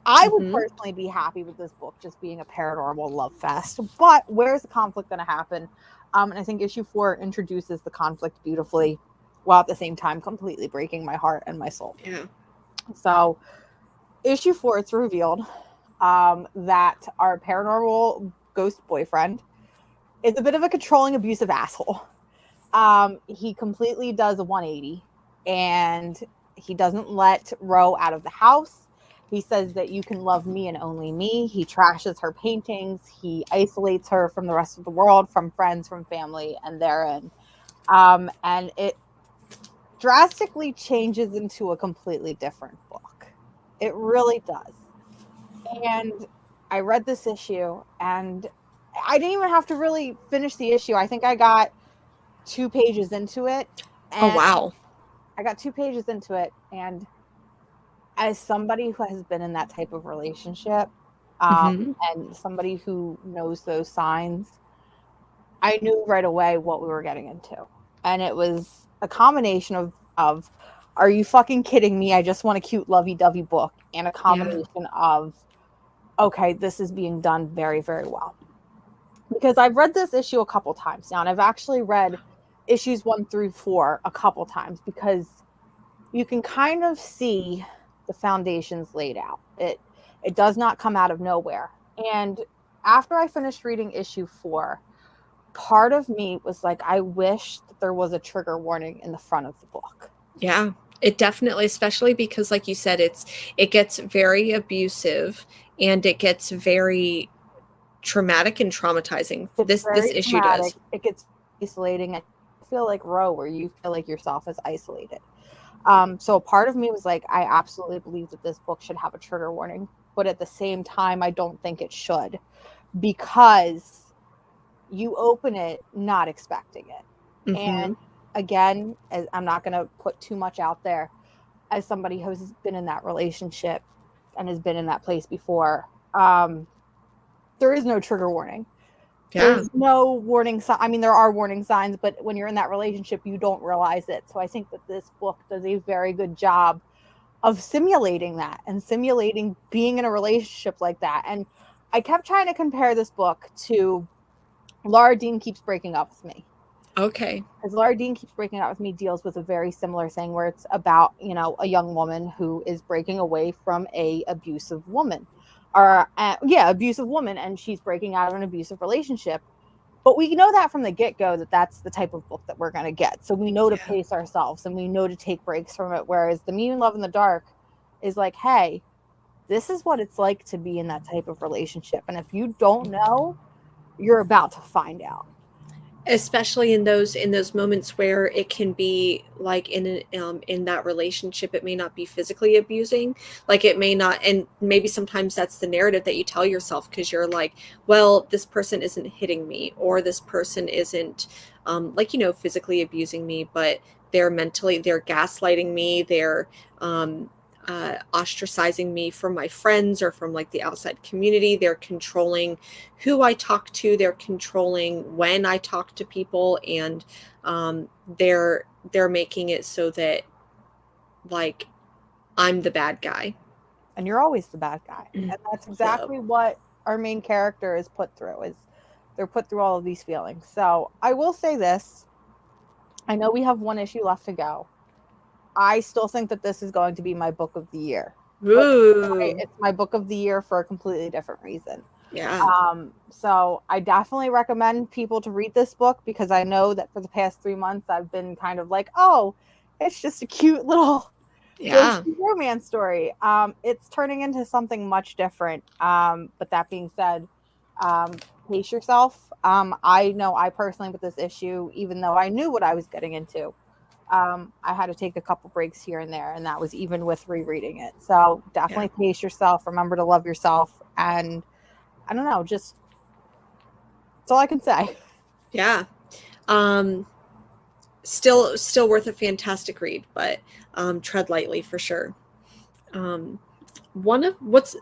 I would personally be happy with this book just being a paranormal love fest, but where's the conflict going to happen? And I think issue 4 introduces the conflict beautifully, while at the same time completely breaking my heart and my soul. Yeah. So, issue 4, it's revealed that our paranormal ghost boyfriend is a bit of a controlling, abusive asshole. He completely does a 180, and he doesn't let Ro out of the house. He says that you can love me and only me. He trashes her paintings. He isolates her from the rest of the world, from friends, from family, and therein. And it drastically changes into a completely different book. It really does. And I read this issue, and I didn't even have to really finish the issue. I think I got 2 pages into it. Oh, wow. I got 2 pages into it, and as somebody who has been in that type of relationship, and somebody who knows those signs, I knew right away what we were getting into. And it was a combination of are you fucking kidding me? I just want a cute lovey-dovey book, and a combination of, okay, this is being done very, very well. Because I've read this issue a couple times now, and I've actually read issues 1 through 4 a couple times, because you can kind of see the foundations laid out. It does not come out of nowhere. And after I finished reading issue 4, part of me was like, I wish that there was a trigger warning in the front of the book. Yeah, it definitely, especially because like you said, it gets very abusive, and it gets very traumatic and traumatizing. This issue does. It gets isolating. I feel like Ro, where you feel like yourself is isolated. So part of me was like, I absolutely believe that this book should have a trigger warning, but at the same time, I don't think it should, because you open it not expecting it. And again, I'm not going to put too much out there, as somebody who's been in that relationship and has been in that place before, there is no trigger warning. There's no warning sign. I mean, there are warning signs, but when you're in that relationship, you don't realize it. So I think that this book does a very good job of simulating that, and simulating being in a relationship like that. And I kept trying to compare this book to Laura Dean Keeps Breaking Up With Me. Okay. Because Laura Dean Keeps Breaking Up With Me deals with a very similar thing, where it's about, you know, a young woman who is breaking away from a abusive woman. Abusive woman, and she's breaking out of an abusive relationship. But we know that from the get-go that that's the type of book that we're going to get. So we know to pace ourselves, and we know to take breaks from it. Whereas The Mean Love in the Dark is like, hey, this is what it's like to be in that type of relationship. And if you don't know, you're about to find out. Especially in those moments where it can be like in that relationship, it may not be physically abusing, like it may not, and maybe sometimes that's the narrative that you tell yourself, because you're like, well, this person isn't hitting me, or this person isn't like, you know, physically abusing me, but they're gaslighting me, they're ostracizing me from my friends or from like the outside community. They're controlling who I talk to. They're controlling when I talk to people, and they're making it so that like I'm the bad guy. And you're always the bad guy. And that's exactly what our main character is put through. Is they're put through all of these feelings. So I will say this. I know we have 1 issue left to go. I still think that this is going to be my book of the year. It's my book of the year for a completely different reason. Yeah. So I definitely recommend people to read this book, because I know that for the past 3 months I've been kind of like, oh, it's just a cute little Yeah. romance story. It's turning into something much different. But that being said, pace yourself. I know I personally with this issue, even though I knew what I was getting into, I had to take a couple breaks here and there, and that was even with rereading it. So definitely pace yourself. Remember to love yourself, and I don't know, just that's all I can say. Yeah. Still worth a fantastic read, but tread lightly for sure. What's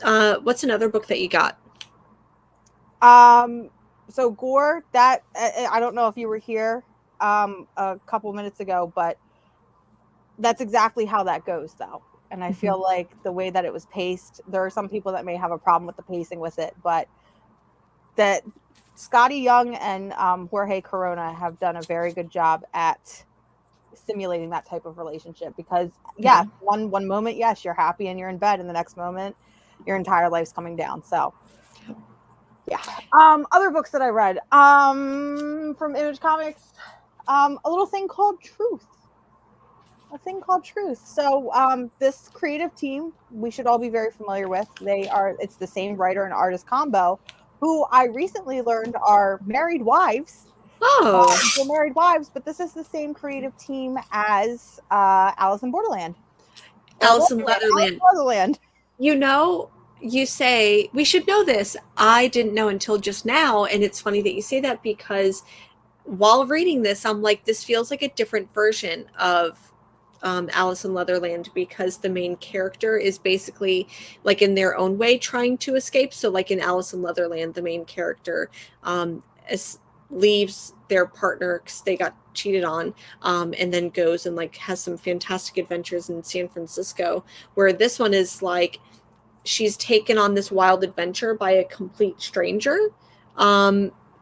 another book that you got? So Gore, that I don't know if you were here a couple minutes ago, but that's exactly how that goes though. And I feel like the way that it was paced, there are some people that may have a problem with the pacing with it, but that Scotty Young and Jorge Corona have done a very good job at simulating that type of relationship, because one moment, yes, you're happy and you're in bed, and the next moment your entire life's coming down. So yeah. Other books that I read from Image Comics, a little thing called Truth. So this creative team we should all be very familiar with. It's the same writer and artist combo who I recently learned are married wives. They're married wives, but this is the same creative team as Alice in Borderland. Alice in Leatherland. You know, you say we should know this. I didn't know until just now, and it's funny that you say that, because while reading this, I'm like, this feels like a different version of Alice in Leatherland, because the main character is basically like in their own way trying to escape. So like in Alice in Leatherland, the main character leaves their partner because they got cheated on, and then goes and like has some fantastic adventures in San Francisco, where this one is like she's taken on this wild adventure by a complete stranger.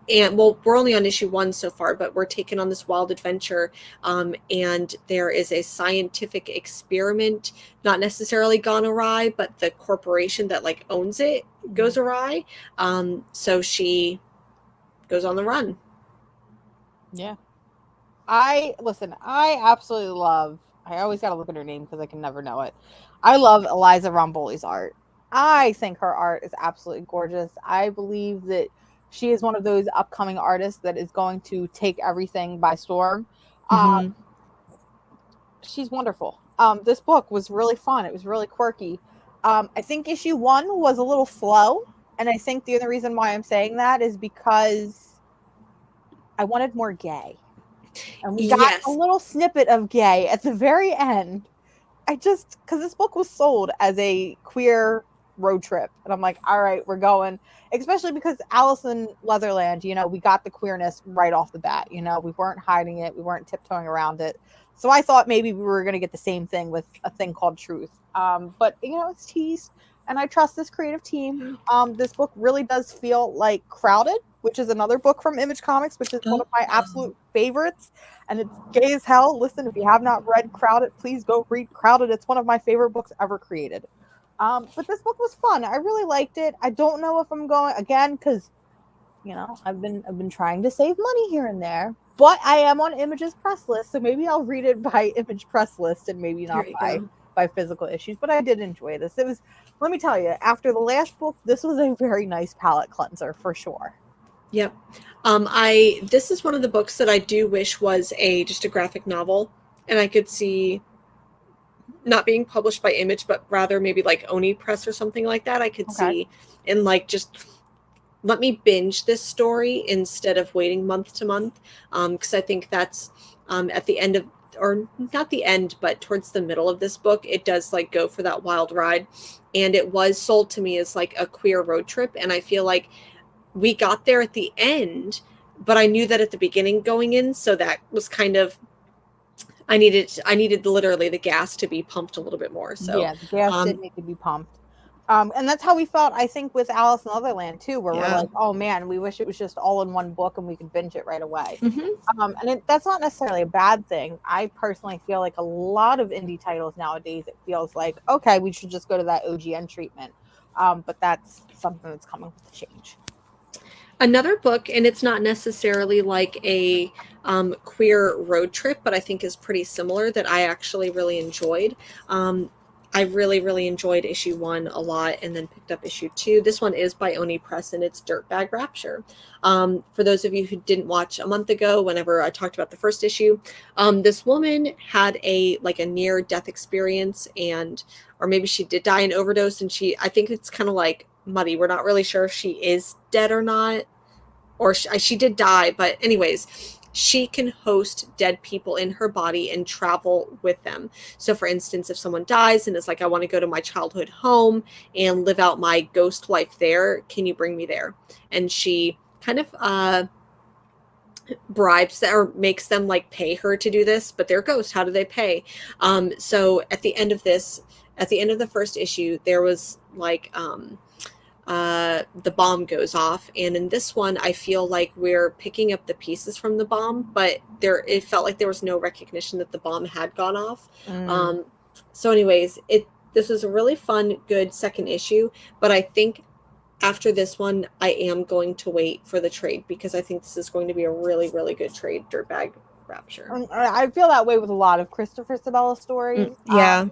And well, we're only on issue 1 so far, but we're taken on this wild adventure, and there is a scientific experiment, not necessarily gone awry, but the corporation that like owns it goes awry. So she goes on the run. Yeah. I absolutely love, I always got to look at her name because I can never know it. I love Eliza Romboli's art. I think her art is absolutely gorgeous. I believe that she is one of those upcoming artists that is going to take everything by storm. She's wonderful. This book was really fun. It was really quirky. I think issue 1 was a little slow, and I think the other reason why I'm saying that is because I wanted more gay. And we got a little snippet of gay at the very end. Because this book was sold as a queer road trip. And I'm like, all right, we're going. Especially because Alice in Leatherland, we got the queerness right off the bat. We weren't hiding it. We weren't tiptoeing around it. So I thought maybe we were going to get the same thing with a thing called Truth. But, it's teased. And I trust this creative team. This book really does feel like Crowded, which is another book from Image Comics, which is one of my absolute favorites. And it's gay as hell. Listen, if you have not read Crowded, please go read Crowded. It's one of my favorite books ever created. But this book was fun. I really liked it. I don't know if I'm going again because, I've been trying to save money here and there. But I am on Image's press list, so maybe I'll read it by Image press list and maybe not by physical issues. But I did enjoy this. It was, let me tell you, after the last book, this was a very nice palate cleanser for sure. Yep. This is one of the books that I do wish was just a graphic novel, and I could see not being published by Image, but rather maybe like Oni Press or something like that. I could see, and like just let me binge this story instead of waiting month to month, because I think that's at the end of, or not the end, but towards the middle of this book, it does like go for that wild ride, and it was sold to me as like a queer road trip, and I feel like we got there at the end, but I knew that at the beginning going in, so that was kind of, I needed literally the gas to be pumped a little bit more. So yeah, the gas did need to be pumped. And that's how we felt, I think, with Alice in Leatherland too, where we're like, oh man, we wish it was just all in one book and we could binge it right away. And that's not necessarily a bad thing. I personally feel like a lot of indie titles nowadays, it feels like, okay, we should just go to that OGN treatment. But that's something that's coming with the change. Another book, and it's not necessarily like a queer road trip, but I think is pretty similar that I actually really enjoyed. I really, really enjoyed issue 1 a lot and then picked up issue 2. This one is by Oni Press and it's Dirtbag Rapture. For those of you who didn't watch a month ago, whenever I talked about the first issue, this woman had a near death experience, or maybe she did die an overdose, and I think it's kind of like muddy. We're not really sure if she is dead or not, or she did die, but anyways, she can host dead people in her body and travel with them. So for instance, if someone dies and is like, I want to go to my childhood home and live out my ghost life there, can you bring me there? And she kind of bribes them or makes them like pay her to do this, but they're ghosts. How do they pay? So at the end of the first issue, there was like the bomb goes off, and in this one I feel like we're picking up the pieces from the bomb, but it felt like there was no recognition that the bomb had gone off. So anyways, this was a really fun, good second issue, but I think after this one I am going to wait for the trade, because I think this is going to be a really, really good trade, Dirtbag Rapture. I feel that way with a lot of Christopher Sabella stories. Yeah.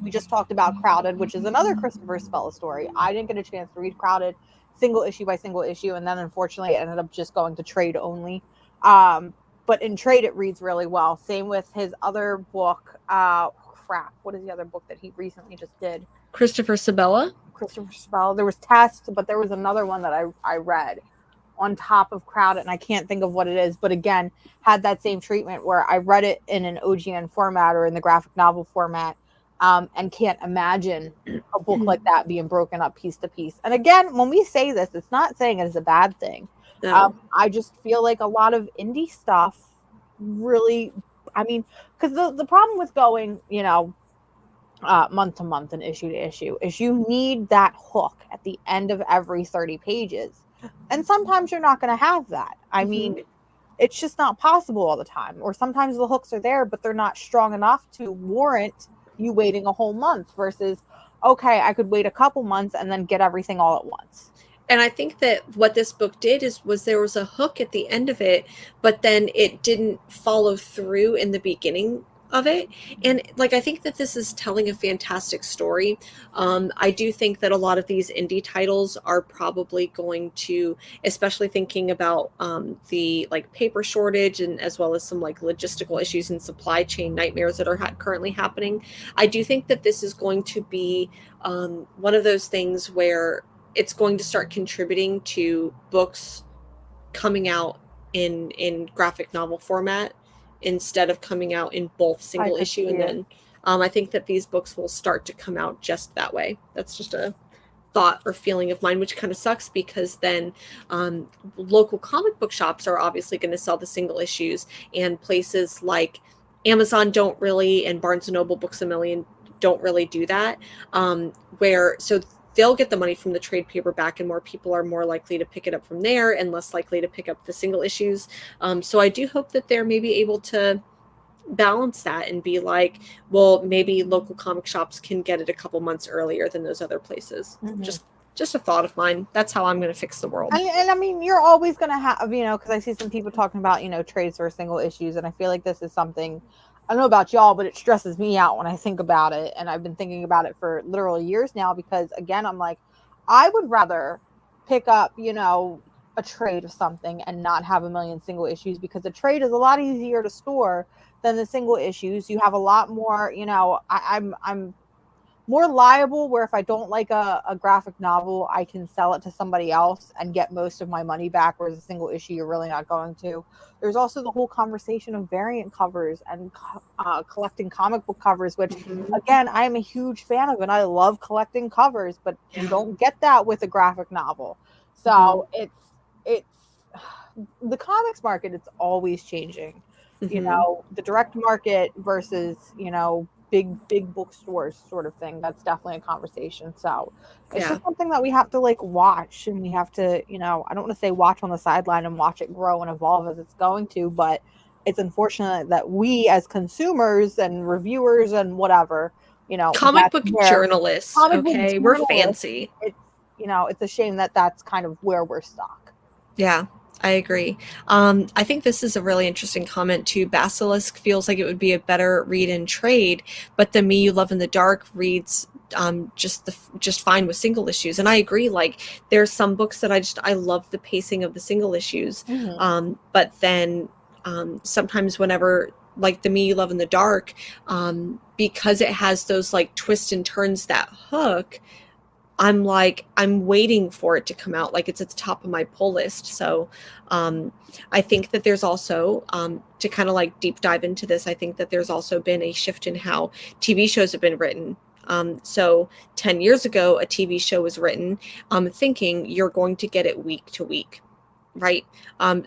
We just talked about Crowded, which is another Christopher Sabella story. I didn't get a chance to read Crowded single issue by single issue, and then unfortunately it ended up just going to trade only. But in trade it reads really well. Same with his other book. What is the other book that he recently just did? Christopher Sabella. There was Test, but there was another one that I read on top of Crowded, and I can't think of what it is, but again, had that same treatment where I read it in an OGN format or in the graphic novel format. And can't imagine a book like that being broken up piece to piece. And again, when we say this, it's not saying it is a bad thing. No. I just feel like a lot of indie stuff really, because the problem with going, month to month and issue to issue is you need that hook at the end of every 30 pages. And sometimes you're not going to have that. It's just not possible all the time. Or sometimes the hooks are there, but they're not strong enough to warrant you waiting a whole month versus, okay, I could wait a couple months and then get everything all at once. And I think that what this book did was there was a hook at the end of it, but then it didn't follow through in the beginning of it. And I think that this is telling a fantastic story. I do think that a lot of these indie titles are probably going to, especially thinking about the paper shortage and as well as some logistical issues and supply chain nightmares that are currently happening. I do think that this is going to be one of those things where it's going to start contributing to books coming out in graphic novel format instead of coming out in both single issue. And then I think that these books will start to come out just that way. That's just a thought or feeling of mine, which kind of sucks, because then local comic book shops are obviously going to sell the single issues, and places like Amazon don't really, and Barnes & Noble, Books A Million don't really do that, so they'll get the money from the trade paperback, and more people are more likely to pick it up from there and less likely to pick up the single issues. So I do hope that they're maybe able to balance that and be like, well, maybe local comic shops can get it a couple months earlier than those other places. Just a thought of mine. That's how I'm going to fix the world. And you're always going to have, because I see some people talking about, trades for single issues. And I feel like this is something, I don't know about y'all, but it stresses me out when I think about it. And I've been thinking about it for literal years now, because again, I'm like, I would rather pick up, a trade of something and not have a million single issues, because a trade is a lot easier to store than the single issues. You have a lot more, I'm more liable, where if I don't like a graphic novel, I can sell it to somebody else and get most of my money back, whereas a single issue you're really not going to. There's also the whole conversation of variant covers and collecting comic book covers, which again, I'm a huge fan of, and I love collecting covers, but you don't get that with a graphic novel. So it's the comics market, it's always changing. The direct market versus, big bookstores sort of thing. That's definitely a conversation. So it's just something that we have to watch, and we have to, I don't want to say watch on the sideline and watch it grow and evolve as it's going to, but it's unfortunate that we as consumers and reviewers and whatever, comic book journalists, we're fancy. It's, it's a shame that that's kind of where we're stuck. Yeah, I agree. I think this is a really interesting comment too. Basilisk feels like it would be a better read in trade, but the Me You Love in the Dark reads just fine with single issues. And I agree. Like there's some books that I love the pacing of the single issues, but then sometimes whenever like the Me You Love in the Dark, because it has those like twists and turns that hook. I'm waiting for it to come out. Like it's at the top of my pull list. So I think that there's also, to kind of like deep dive into this, I think that there's also been a shift in how TV shows have been written. So 10 years ago, a TV show was written thinking you're going to get it week to week. Right.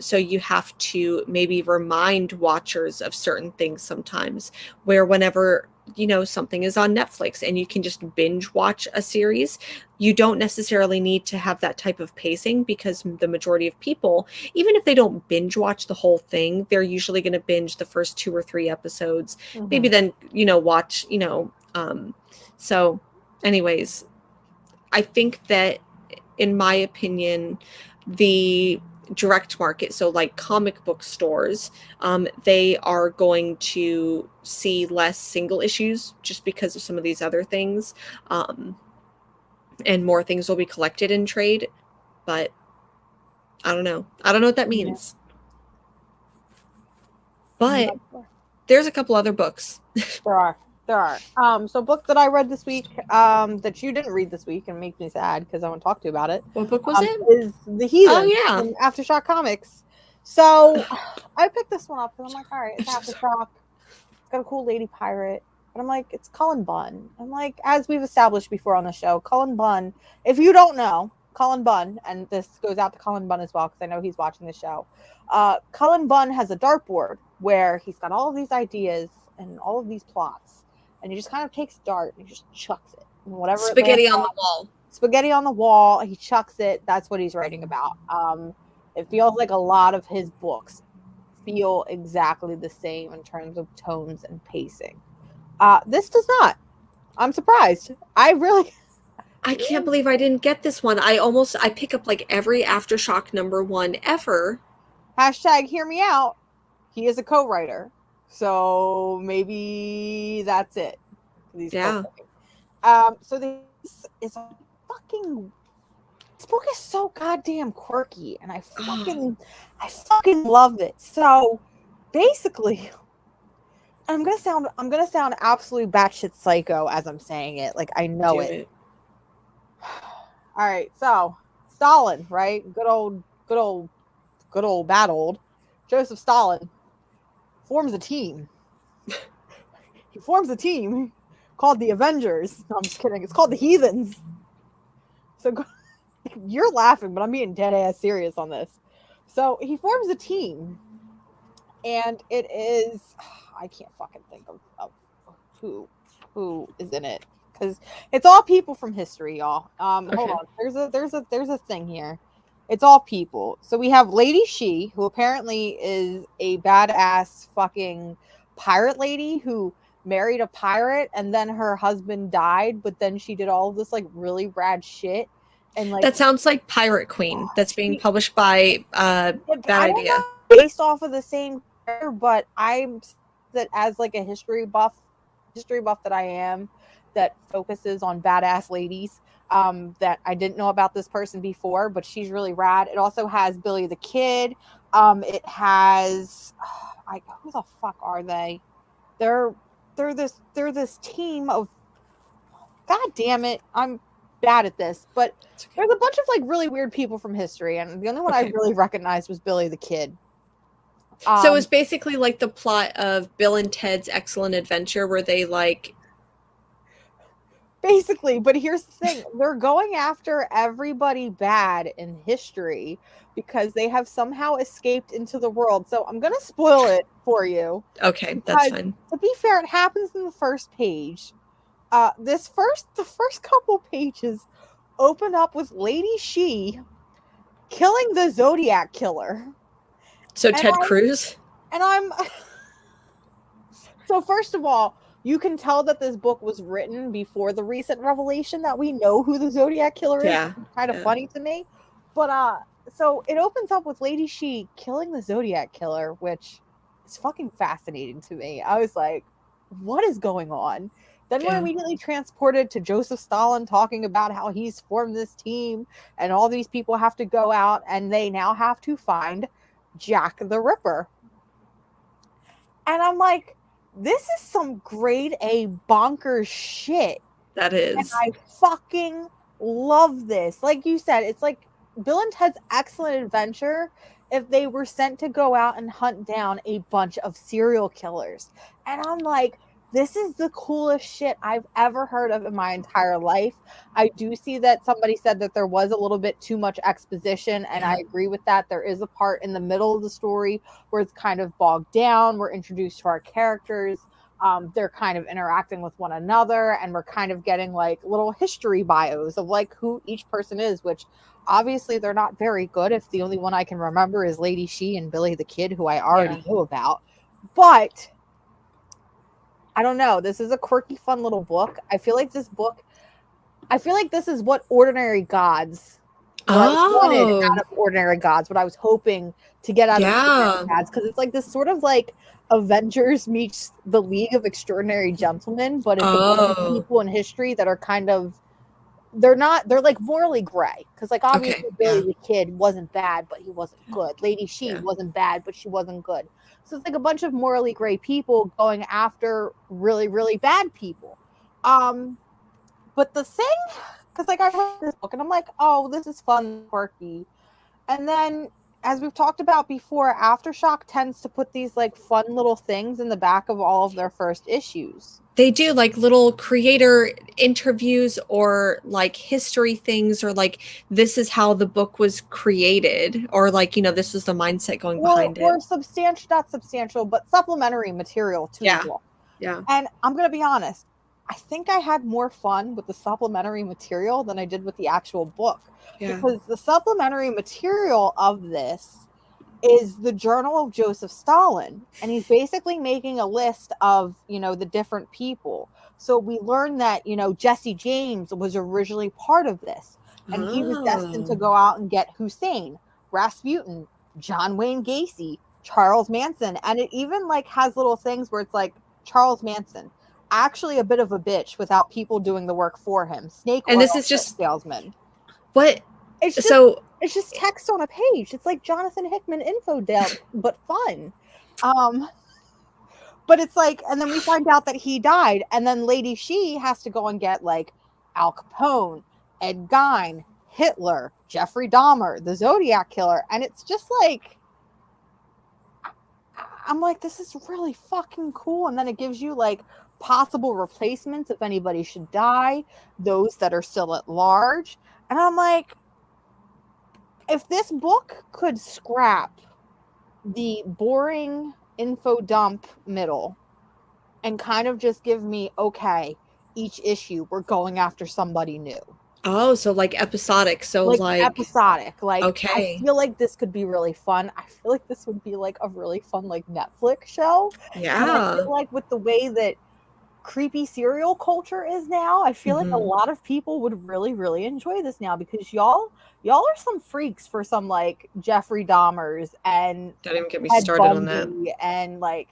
So you have to maybe remind watchers of certain things sometimes, where whenever, something is on Netflix and you can just binge watch a series, you don't necessarily need to have that type of pacing, because the majority of people, even if they don't binge watch the whole thing, they're usually going to binge the first 2 or 3 episodes, maybe then, watch, so anyways, I think that in my opinion, the direct market, so like comic book stores, they are going to see less single issues just because of some of these other things, and more things will be collected in trade. But I don't know what that means. But there's a couple other books. There are. So book that I read this week, that you didn't read this week and make me sad because I want to talk to you about it. What book was it? Is The Heathens. Oh yeah, from Aftershock Comics. So I picked this one up and I'm like, all right, it's Aftershock. It's got a cool lady pirate. And I'm like, it's Cullen Bunn. I'm like, as we've established before on the show, Cullen Bunn, if you don't know, Cullen Bunn, and this goes out to Cullen Bunn as well, because I know he's watching the show. Cullen Bunn has a dartboard where he's got all of these ideas and all of these plots. And he just kind of takes dart and he just chucks it. And whatever spaghetti on the wall. Spaghetti on the wall. He chucks it. That's what he's writing about. It feels like a lot of his books feel exactly the same in terms of tones and pacing. This does not. I'm surprised. I can't believe I didn't get this one. I pick up like every Aftershock #1 ever. Hashtag hear me out. He is a co-writer. So maybe that's it. Yeah. So this is a fucking. This book is so goddamn quirky, and I fucking love it. So basically, I'm gonna sound absolutely batshit psycho as I'm saying it. Like I know it. All right, so Stalin, right? Good old bad old Joseph Stalin forms a team. He forms a team called the Avengers. No, I'm just kidding. It's called the Heathens. So you're laughing, but I'm being dead ass serious on this. So he forms a team, and it is I can't fucking think of who is in it, because it's all people from history, y'all. Okay. Hold on. There's a thing here. It's all people. So we have Lady She, who apparently is a badass fucking pirate lady who married a pirate, and then her husband died, but then she did all of this like really rad shit. And like that sounds like Pirate Queen. That's being published by Bad Idea. Based off of the same, but I'm that as like a history buff that I am, that focuses on badass ladies. That I didn't know about this person before, but she's really rad. It also has Billy the Kid. It has who the fuck are they? They're this team of, god damn it, I'm bad at this, but there's a bunch of like really weird people from history, and the only one I really recognized was Billy the Kid. So it's basically like the plot of Bill and Ted's Excellent Adventure, where they like basically, but here's the thing. They're going after everybody bad in history because they have somehow escaped into the world. So I'm going to spoil it for you. Okay, that's fine. To be fair, it happens in the first page. The first couple pages open up with Lady She killing the Zodiac Killer. So Ted Cruz? And I'm... So first of all, you can tell that this book was written before the recent revelation that we know who the Zodiac Killer is. Yeah. It's kind of funny to me. But so it opens up with Lady Shi killing the Zodiac Killer, which is fucking fascinating to me. I was like, what is going on? Then we're immediately transported to Joseph Stalin talking about how he's formed this team and all these people have to go out and they now have to find Jack the Ripper. And I'm like, this is some grade A bonkers shit. That is. And I fucking love this. Like you said, it's like Bill and Ted's Excellent Adventure if they were sent to go out and hunt down a bunch of serial killers. And I'm like, this is the coolest shit I've ever heard of in my entire life. I do see that somebody said that there was a little bit too much exposition, and I agree with that. There is a part in the middle of the story where it's kind of bogged down. We're introduced to our characters. They're kind of interacting with one another, and we're kind of getting like little history bios of like who each person is, which obviously they're not very good if the only one I can remember is Lady Shi and Billy the Kid, who I already know about. But I don't know. This is a quirky, fun little book. I feel like this is what Ordinary Gods wanted out of Ordinary Gods, what I was hoping to get out of Ordinary Gods, because it's like this sort of like Avengers meets the League of Extraordinary Gentlemen, but it's a bunch of people in history that are kind of they're like morally gray, because like obviously Billy the Kid wasn't bad, but he wasn't good. Lady Shi wasn't bad, but she wasn't good. So it's like a bunch of morally gray people going after really, really bad people. But the thing, because like I read this book and I'm like, oh, this is fun, quirky. And then, as we've talked about before, Aftershock tends to put these like fun little things in the back of all of their first issues. They do like little creator interviews or like history things, or like this is how the book was created, or like, you know, this was the mindset going behind it. Or not substantial, but supplementary material to the book. Yeah. And I'm going to be honest, I think I had more fun with the supplementary material than I did with the actual book. Yeah. Because the supplementary material of this is the journal of Joseph Stalin, and he's basically making a list of, you know, the different people. So we learn that, you know, Jesse James was originally part of this, and he was destined to go out and get Hussein, Rasputin, John Wayne Gacy, Charles Manson, and it even like has little things where it's like Charles Manson, actually a bit of a bitch without people doing the work for him. Snake and this is just salesman. What? It's just text on a page. It's like Jonathan Hickman info dump, but fun. But it's like, and then we find out that he died, and then Lady Shi has to go and get like Al Capone, Ed Gein, Hitler, Jeffrey Dahmer, the Zodiac Killer, and it's just like, I'm like, this is really fucking cool. And then it gives you like possible replacements if anybody should die, those that are still at large, and I'm like, if this book could scrap the boring info dump middle and kind of just give me, okay, each issue we're going after somebody new. Oh, so like episodic. So like episodic. Like, okay. I feel like this could be really fun. I feel like this would be like a really fun like Netflix show. Yeah. And I feel like with the way that creepy serial culture is now, I feel like a lot of people would really, really enjoy this now, because y'all are some freaks for some like Jeffrey Dahmers and don't even get me Ted started Bundy, on that. and like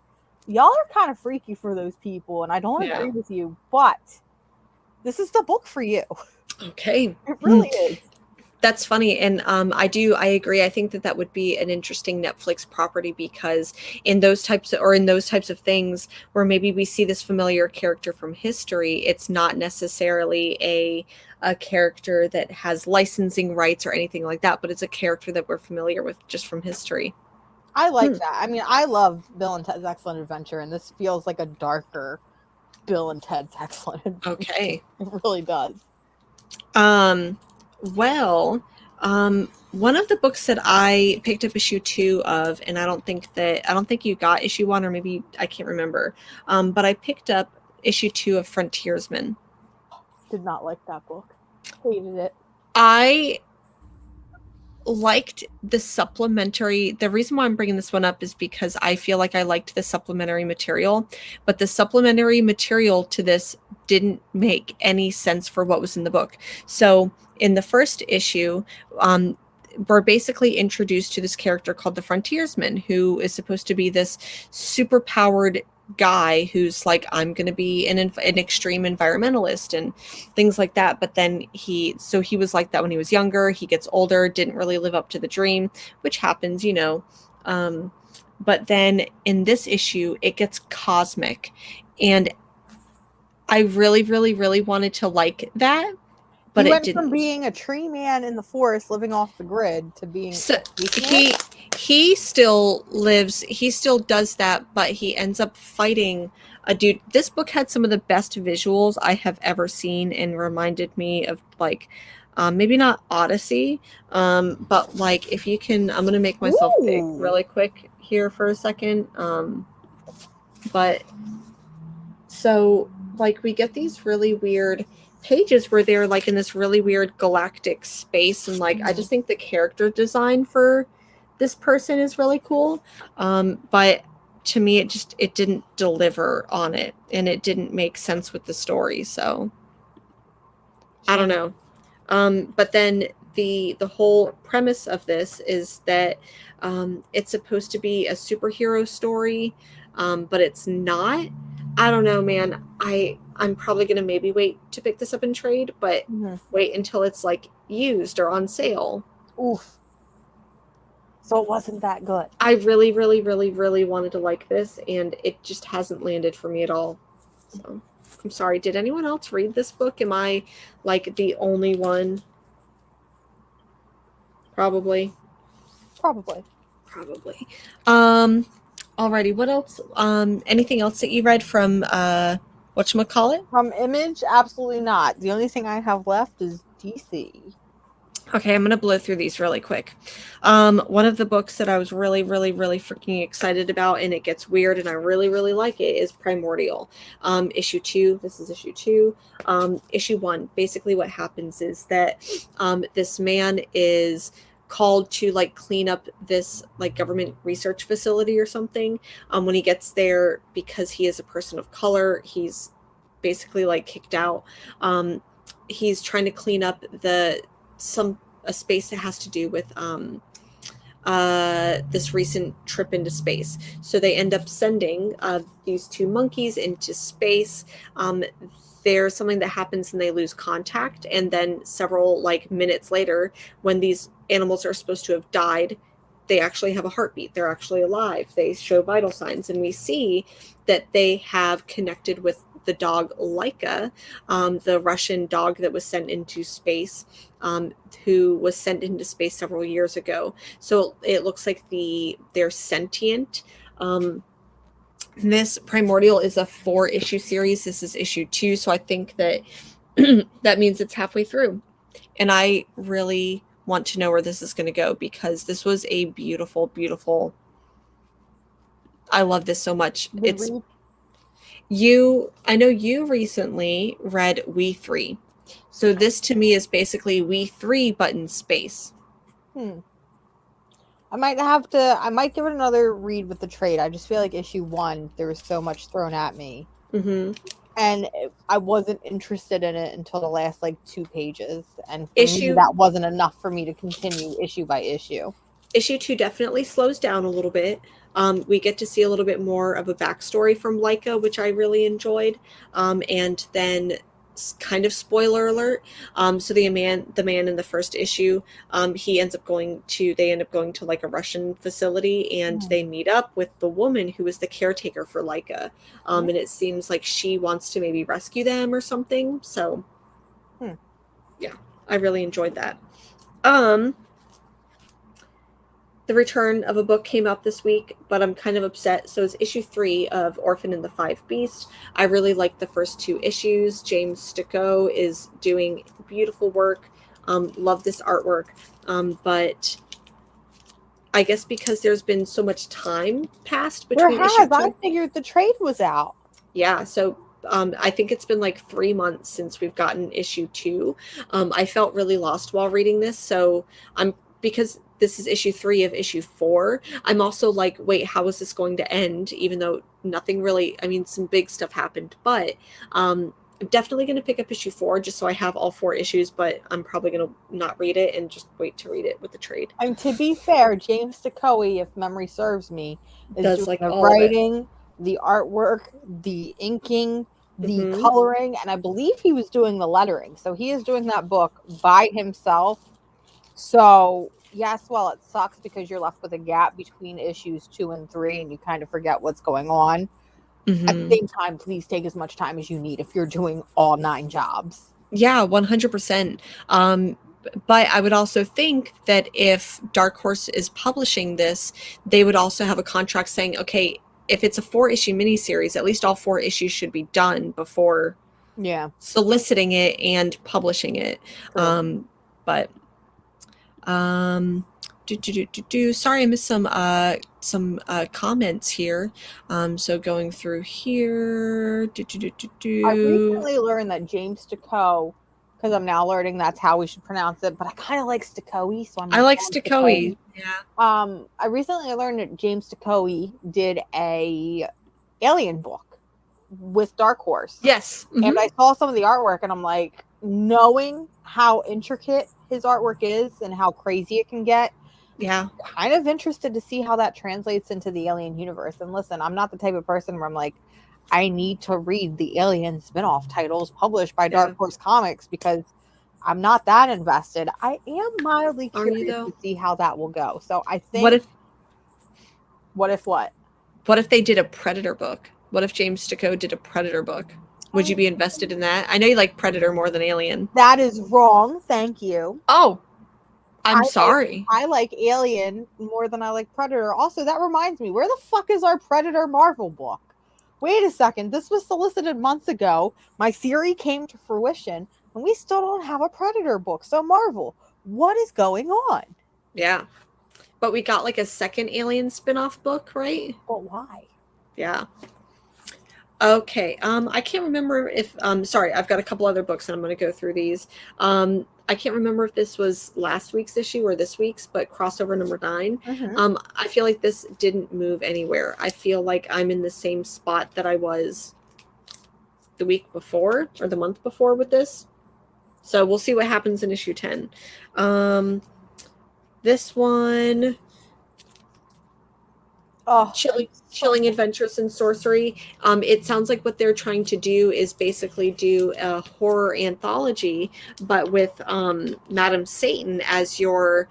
y'all are kind of freaky for those people, and I don't agree with you, but this is the book for you. Okay. It really is. That's funny. And I agree. I think that would be an interesting Netflix property, because in those types of things where maybe we see this familiar character from history, it's not necessarily a character that has licensing rights or anything like that, but it's a character that we're familiar with just from history. I like that. I mean, I love Bill and Ted's Excellent Adventure, and this feels like a darker Bill and Ted's Excellent Adventure. Okay. It really does. Well, one of the books that I picked up issue 2 of, and I don't think you got issue 1, or maybe I can't remember. But I picked up issue 2 of Frontiersman. Did not like that book. Hated it. liked the supplementary. The reason why I'm bringing this one up is because I feel like I liked the supplementary material, but the supplementary material to this didn't make any sense for what was in the book. So in the first issue, we're basically introduced to this character called the Frontiersman, who is supposed to be this super powered guy who's like, I'm going to be an extreme environmentalist and things like that. But then he was like that when he was younger. He gets older, didn't really live up to the dream, which happens, but then in this issue it gets cosmic, and I really, really, really wanted to like that, but he it went didn't. from being a tree man in the forest living off the grid to being he still does that, but he ends up fighting a dude. This book had some of the best visuals I have ever seen and reminded me of like maybe not Odyssey, but like if you can, I'm gonna make myself big really quick here for a second, but so like we get these really weird pages where they're like in this really weird galactic space, and like I just think the character design for this person is really cool, but to me it didn't deliver on it, and it didn't make sense with the story, so I don't know. But then the whole premise of this is that it's supposed to be a superhero story, but it's not. I don't know, man. I'm probably going to maybe wait to pick this up in trade, but wait until it's like used or on sale. Oof. So it wasn't that good. I really, really, really, really wanted to like this, and it just hasn't landed for me at all. So I'm sorry. Did anyone else read this book? Am I like the only one? Probably. Alrighty, what else? Anything else that you read from whatchamacallit? From Image? Absolutely not. The only thing I have left is DC. Okay, I'm going to blow through these really quick. One of the books that I was really, really, really freaking excited about, and it gets weird, and I really, really like it, is Primordial. Issue 2, this is issue 2. Issue 1, basically what happens is that this man is called to like clean up this like government research facility or something. When he gets there, because he is a person of color, he's basically like kicked out. He's trying to clean up a space that has to do with this recent trip into space. So they end up sending these 2 monkeys into space. There's something that happens and they lose contact, and then several like minutes later, when these animals are supposed to have died, they actually have a heartbeat. They're actually alive. They show vital signs, and we see that they have connected with the dog Laika, the Russian dog that was sent into space, who was sent into space several years ago. So it looks like they're sentient. This Primordial is a 4-issue series. This is issue 2, so I think that that means it's halfway through. And I really want to know where this is going to go, because this was a beautiful, beautiful. I love this so much. I know you recently read Wtih. So this to me is basically Wtih but in space. I might give it another read with the trade. I just feel like issue 1, there was so much thrown at me. And I wasn't interested in it until the last like 2 pages. And for me, that wasn't enough for me to continue issue by issue. Issue 2 definitely slows down a little bit. We get to see a little bit more of a backstory from Laika, which I really enjoyed. And then kind of spoiler alert. So the man in the first issue, they end up going to like a Russian facility, and they meet up with the woman who is the caretaker for Laika. And it seems like she wants to maybe rescue them or something. So yeah, I really enjoyed that. The return of a book came out this week, but I'm kind of upset. So it's issue 3 of Orphan and the Five Beasts. I really liked the first 2 issues. James Sticco is doing beautiful work. Love this artwork. But I guess because there's been so much time passed between issue 2. I figured the trade was out. Yeah, so I think it's been like 3 months since we've gotten issue 2. I felt really lost while reading this, so I'm because this is issue 3 of issue 4, I'm also like, wait, how is this going to end? Even though nothing really, I mean, some big stuff happened, but I'm definitely going to pick up issue 4 just so I have all 4 issues, but I'm probably going to not read it and just wait to read it with the trade. I mean, to be fair, James Stokoe, if memory serves me, is Does doing like the all of it. writing, the artwork, the inking, the Mhm. coloring, and I believe he was doing the lettering. So he is doing that book by himself. So yes, well, it sucks because you're left with a gap between issues 2 and 3 and you kind of forget what's going on. At the Mhm. same time, please take as much time as you need if you're doing all 9 jobs. Yeah, 100%. But I would also think that if Dark Horse is publishing this, they would also have a contract saying, okay, if it's a 4-issue miniseries, at least all 4 issues should be done before Yeah. soliciting it and publishing it. True. But sorry, I missed some comments here. So going through here. I recently learned that James Stokoe, because I'm now learning that's how we should pronounce it, but I kind of like Stokoe, so I'm I like Stokoe. Yeah. I recently learned that James Stokoe did a Alien book with Dark Horse. Yes. Mhm. And I saw some of the artwork and I'm like, knowing how intricate his artwork is and how crazy it can get, Yeah. kind of interested to see how that translates into the Alien universe. And listen, I'm not the type of person where I'm like, I need to read the Alien spinoff titles published by Dark Horse Comics because I'm not that invested. I am mildly curious to see how that will go. So I think what if they did a Predator book? What if James Stokoe did a Predator book? Would you be invested in that? I know you like Predator more than Alien. That is wrong. Thank you. Oh, I'm sorry. I like Alien more than I like Predator. Also, that reminds me, where the fuck is our Predator Marvel book? Wait a second. This was solicited months ago. My theory came to fruition, and we still don't have a Predator book. So, Marvel, what is going on? Yeah. But we got like a second Alien spinoff book, right? But why? Yeah. Okay. I can't remember if sorry, I've got a couple other books and I'm going to go through these. I can't remember if this was last week's issue or this week's, but crossover number 9. Mm-hmm. I feel like this didn't move anywhere. I feel like I'm in the same spot that I was the week before or the month before with this. So we'll see what happens in issue 10. This one, Chilling Adventures in Sorcery. It sounds like what they're trying to do is basically do a horror anthology, but with Madam Satan as your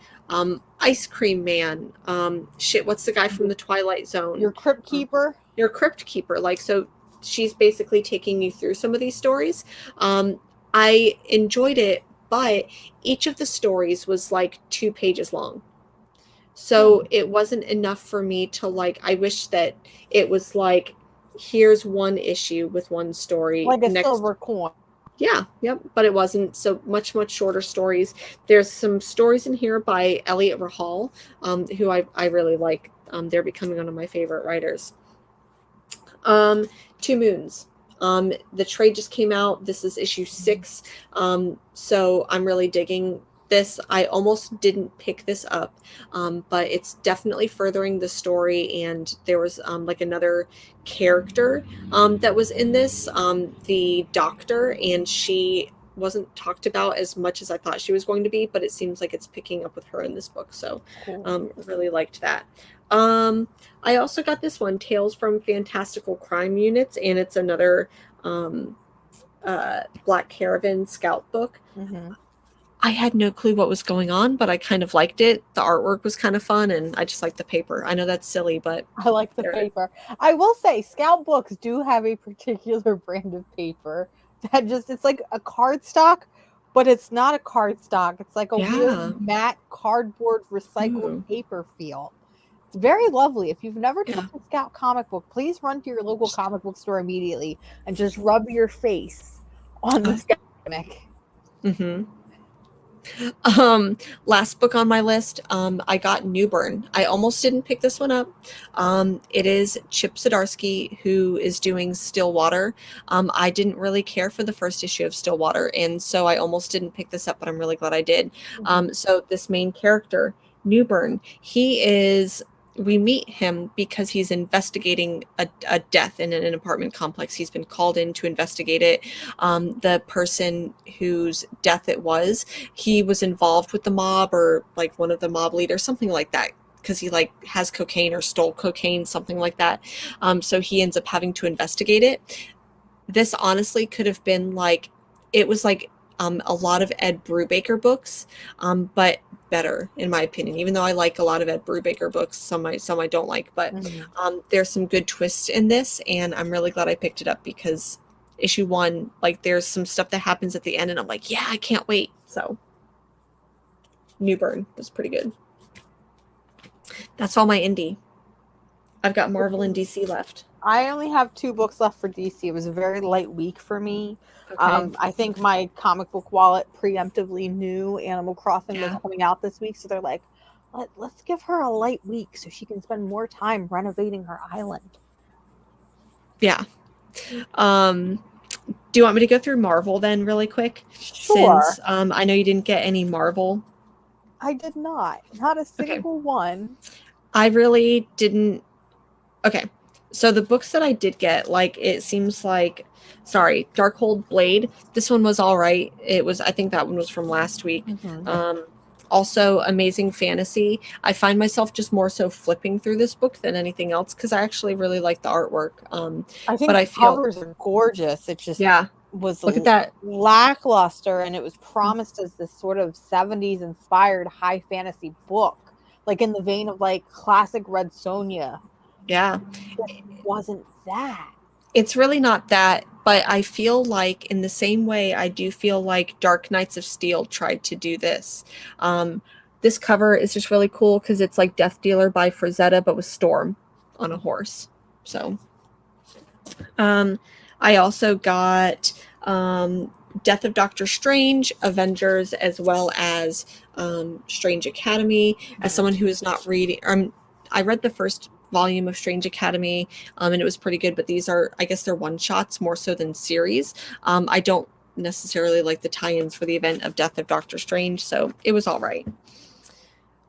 ice cream man. What's the guy from the Twilight Zone? Your Crypt Keeper? Your Crypt Keeper. Like, so she's basically taking you through some of these stories. I enjoyed it, but each of the stories was like 2 pages long. So it wasn't enough for me to like, I wish that it was like, here's one issue with one story. Like a silver coin. Yeah, yep. But it wasn't. So much shorter stories. There's some stories in here by Elliot Rahal, who I really like. They're becoming one of my favorite writers. 2 Moons. The trade just came out. This is issue 6. So I'm really digging this. I almost didn't pick this up, but it's definitely furthering the story. And there was like another character that was in this, the doctor, and she wasn't talked about as much as I thought she was going to be, but it seems like it's picking up with her in this book. So really liked that. I also got this one, Tales from Fantastical Crime Units, and it's another Black Caravan Scout book. Mm-hmm. I had no clue what was going on, but I kind of liked it. The artwork was kind of fun, and I just like the paper. I know that's silly, but I like the paper. I will say, Scout books do have a particular brand of paper that it's like a cardstock, but it's not a cardstock. It's like a weird matte cardboard recycled paper feel. It's very lovely. If you've never touched a Scout comic book, please run to your local comic book store immediately and just rub your face on the Scout comic. Mm-hmm. Last book on my list, I got Newburn. I almost didn't pick this one up. It is Chip Zdarsky who is doing Stillwater. I didn't really care for the first issue of Stillwater, and so I almost didn't pick this up, but I'm really glad I did. So this main character, Newburn, we meet him because he's investigating a death in an apartment complex. He's been called in to investigate it. The person whose death it was, he was involved with the mob, or like one of the mob leaders, something like that, because he like has cocaine or stole cocaine, something like that. So he ends up having to investigate it. This honestly could have been like, it was like a lot of Ed Brubaker books, but better in my opinion. Even though I like a lot of Ed Brubaker books, some I don't like, but there's some good twists in this, and I'm really glad I picked it up because issue 1, like there's some stuff that happens at the end, and I'm like, yeah, I can't wait. So Newburn was pretty good. That's all my indie. I've got Marvel and DC left. I only have 2 books left for DC. It was a very light week for me. Okay. I think my comic book wallet preemptively knew Animal Crossing was coming out this week, so they're like, let's give her a light week so she can spend more time renovating her island. Yeah. Do you want me to go through Marvel then really quick? Sure. Since I know you didn't get any Marvel. I did not a single one. I really didn't. Okay. So the books that I did get, like, it seems like, Darkhold Blade. This one was all right. I think that one was from last week. Also, Amazing Fantasy. I find myself just more so flipping through this book than anything else because I actually really like the artwork. I think the covers are gorgeous. It just was look at that, lackluster, and it was promised as this sort of 70s inspired high fantasy book, like in the vein of like classic Red Sonja. Yeah. It wasn't that. It's really not that, but I feel like in the same way I do feel like Dark Knights of Steel tried to do this. This cover is just really cool because it's like Death Dealer by Frazetta, but with Storm on a horse. So I also got Death of Doctor Strange, Avengers, as well as Strange Academy. As someone who is not reading, I read the first volume of Strange Academy, and it was pretty good, but these are, I guess they're one-shots more so than series. I don't necessarily like the tie-ins for the event of Death of Doctor Strange, so it was all right.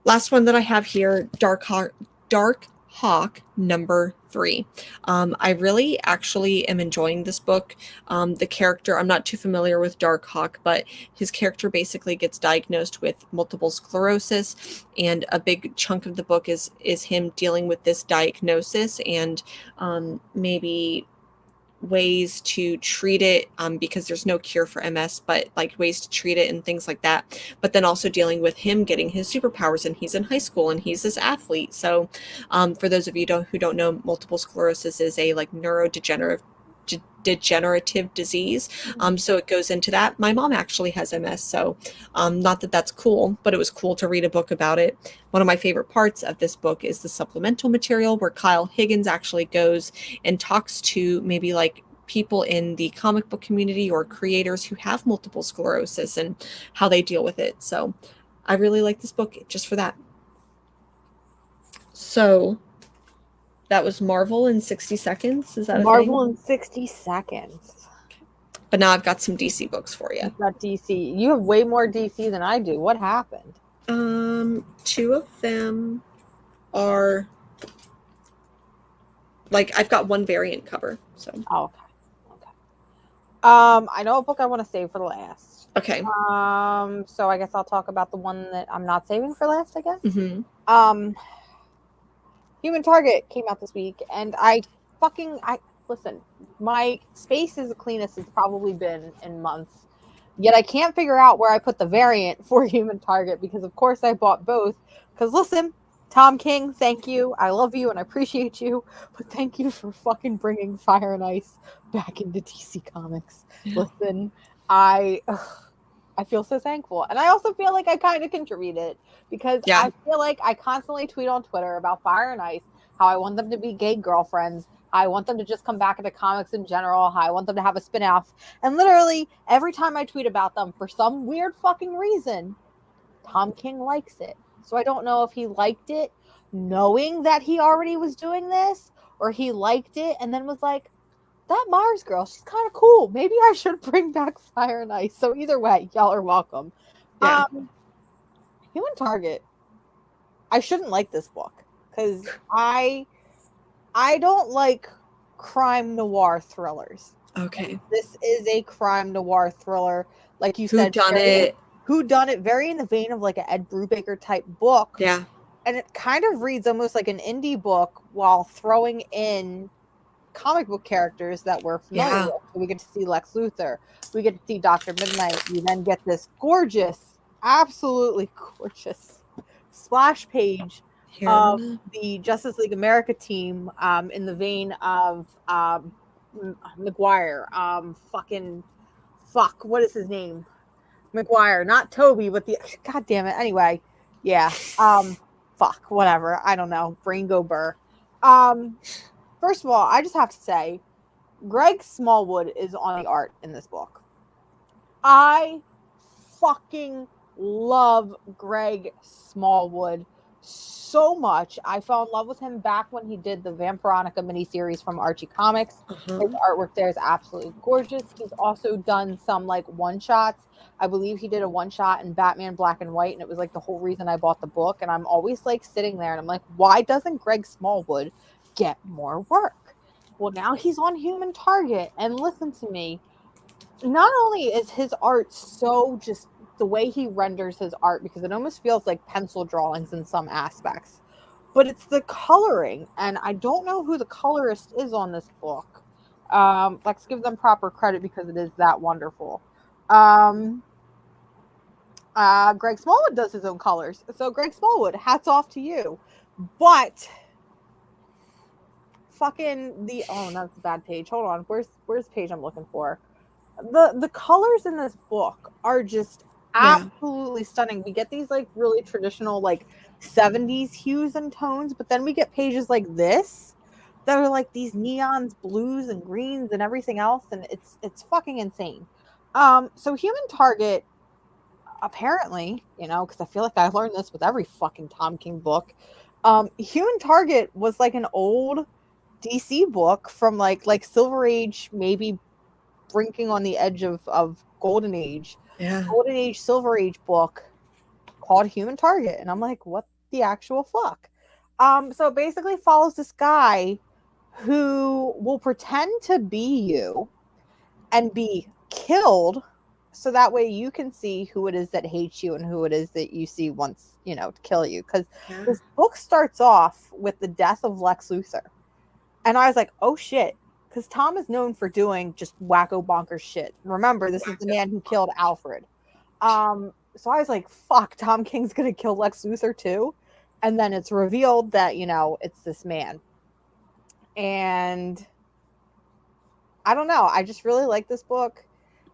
Last one that I have here, Dark Hawk number 3. I really actually am enjoying this book. The character, I'm not too familiar with Dark Hawk, but his character basically gets diagnosed with multiple sclerosis, and a big chunk of the book is him dealing with this diagnosis and maybe ways to treat it, because there's no cure for MS, but like ways to treat it and things like that. But then also dealing with him getting his superpowers, and he's in high school and he's this athlete. So for those of you who don't know, multiple sclerosis is a like neurodegenerative disease. So it goes into that. My mom actually has MS, so not that that's cool, but it was cool to read a book about it. One of my favorite parts of this book is the supplemental material where Kyle Higgins actually goes and talks to maybe like people in the comic book community or creators who have multiple sclerosis and how they deal with it. So I really like this book just for that. So that was Marvel in 60 seconds. Is that Marvel in 60 seconds? But now I've got some DC books for you. You've got DC. You have way more DC than I do. What happened? 2 of them are like, I've got one variant cover. So okay. I know a book I want to save for last. Okay. So I guess I'll talk about the one that I'm not saving for last, I guess. Human Target came out this week, and I listen, my space is the cleanest it's probably been in months, yet I can't figure out where I put the variant for Human Target, because of course I bought both, because listen, Tom King, thank you, I love you and I appreciate you, but thank you for fucking bringing Fire and Ice back into DC Comics. Listen, I feel so thankful. And I also feel like I kind of contributed, because I feel like I constantly tweet on Twitter about Fire and Ice, how I want them to be gay girlfriends, how I want them to just come back into comics in general, how I want them to have a spin-off. And literally every time I tweet about them, for some weird fucking reason, Tom King likes it. So I don't know if he liked it knowing that he already was doing this, or he liked it and then was like, that Mars girl, she's kind of cool. Maybe I should bring back Fire and Ice. So either way, y'all are welcome. Yeah. Human Target. I shouldn't like this book because I don't like crime noir thrillers. Okay. This is a crime noir thriller, like you Who said. done it? Who done it? Very in the vein of like an Ed Brubaker type book. Yeah. And it kind of reads almost like an indie book while throwing in comic book characters that we're familiar with. So we get to see Lex Luthor. We get to see Dr. Midnight. We then get this gorgeous, absolutely gorgeous splash page of the Justice League America team in the vein of McGuire. What is his name? McGuire, not Toby, but the God damn it. Anyway, yeah. Whatever. I don't know. Brain go burr. First of all, I just have to say, Greg Smallwood is on the art in this book. I fucking love Greg Smallwood so much. I fell in love with him back when he did the Vampironica miniseries from Archie Comics. His artwork there is absolutely gorgeous. He's also done some like one-shots. I believe he did a one-shot in Batman Black and White, and it was like the whole reason I bought the book. And I'm always like sitting there and I'm like, why doesn't Greg Smallwood get more work? Well, now he's on Human Target, and listen to me. Not only is his art so just the way he renders his art, because it almost feels like pencil drawings in some aspects, but it's the coloring, and I don't know who the colorist is on this book. Let's give them proper credit because it is that wonderful. Greg Smallwood does his own colors, so Greg Smallwood, hats off to you. But fucking that's a bad page. Hold on, where's the page I'm looking for? The colors in this book are just absolutely stunning. We get these like really traditional like 70s hues and tones, but then we get pages like this that are like these neons, blues and greens and everything else, and it's fucking insane. So Human Target, apparently, because I feel like I learned this with every fucking Tom King book. Human Target was like an old DC book from like Silver Age, maybe brinking on the edge of Golden Age. Golden Age, Silver Age book called Human Target. And I'm like, what the actual fuck? So it basically follows this guy who will pretend to be you and be killed so that way you can see who it is that hates you and who it is that you see wants, to kill you. Because this book starts off with the death of Lex Luthor. And I was like, oh shit. Because Tom is known for doing just wacko bonkers shit. Remember, this is the man who killed Alfred. So I was like, fuck, Tom King's going to kill Lex Luthor too. And then it's revealed that, it's this man. And I don't know. I just really like this book.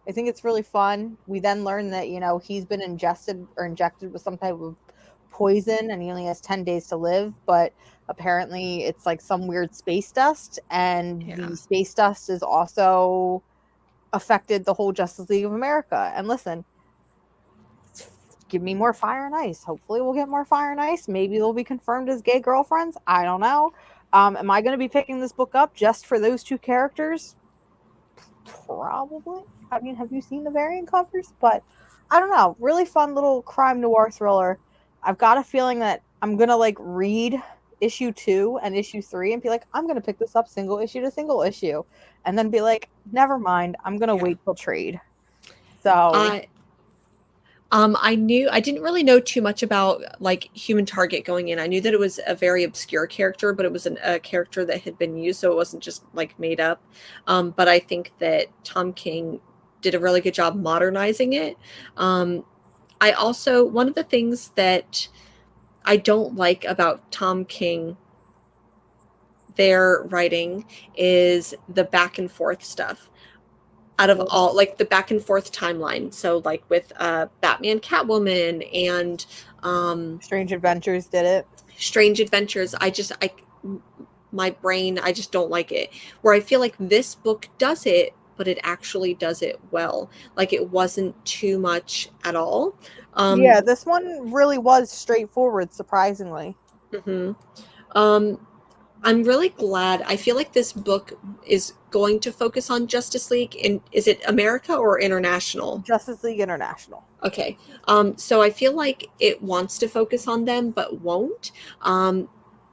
I think it's really fun. We then learn that, he's been ingested or injected with some type of poison and he only has 10 days to live. But apparently it's like some weird space dust. And the space dust is also affected the whole Justice League of America. And listen, give me more Fire and Ice. Hopefully we'll get more Fire and Ice. Maybe they'll be confirmed as gay girlfriends. I don't know. Am I going to be picking this book up just for those two characters? Probably. I mean, have you seen the variant covers? But I don't know. Really fun little crime noir thriller. I've got a feeling that I'm going to read issue 2 and issue 3 and be like, I'm going to pick this up single issue to single issue. And then be like, never mind. I'm going to wait till trade. So I didn't really know too much about Human Target going in. I knew that it was a very obscure character, but it was a character that had been used, so it wasn't just made up. But I think that Tom King did a really good job modernizing it. I also, one of the things that I don't like about Tom King, their writing, is the back and forth stuff. Out of all the back and forth timeline, so with Batman, Catwoman, and Strange Adventures did it. Strange Adventures, my brain, I just don't like it. Where I feel like this book does it but it actually does it well. Like, it wasn't too much at all. Yeah, this one really was straightforward, surprisingly. Mhm. I'm really glad. I feel like this book is going to focus on Justice League. And is it America or international? Justice League International. Okay. So I feel like it wants to focus on them, but won't.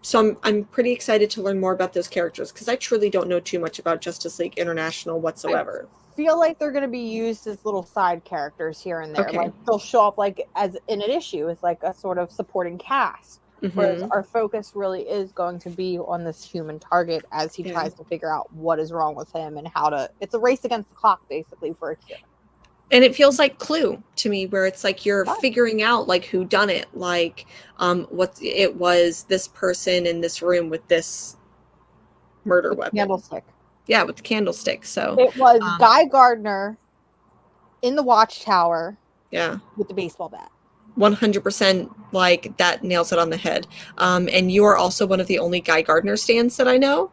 So I'm pretty excited to learn more about those characters, because I truly don't know too much about Justice League International whatsoever. I feel like they're going to be used as little side characters here and there. Okay. Like, they'll show up like as in an issue as like a sort of supporting cast. Whereas our focus really is going to be on this human target as he tries to figure out what is wrong with him and how to. It's a race against the clock, basically, for a kid. And it feels like Clue to me, where it's like you're figuring out like who done it, like what it was, this person in this room with this murder weapon. Candlestick. Yeah, with the candlestick. So it was Guy Gardner in the Watchtower. Yeah. With the baseball bat. 100%, like, that nails it on the head. And you are also one of the only Guy Gardner stans that I know.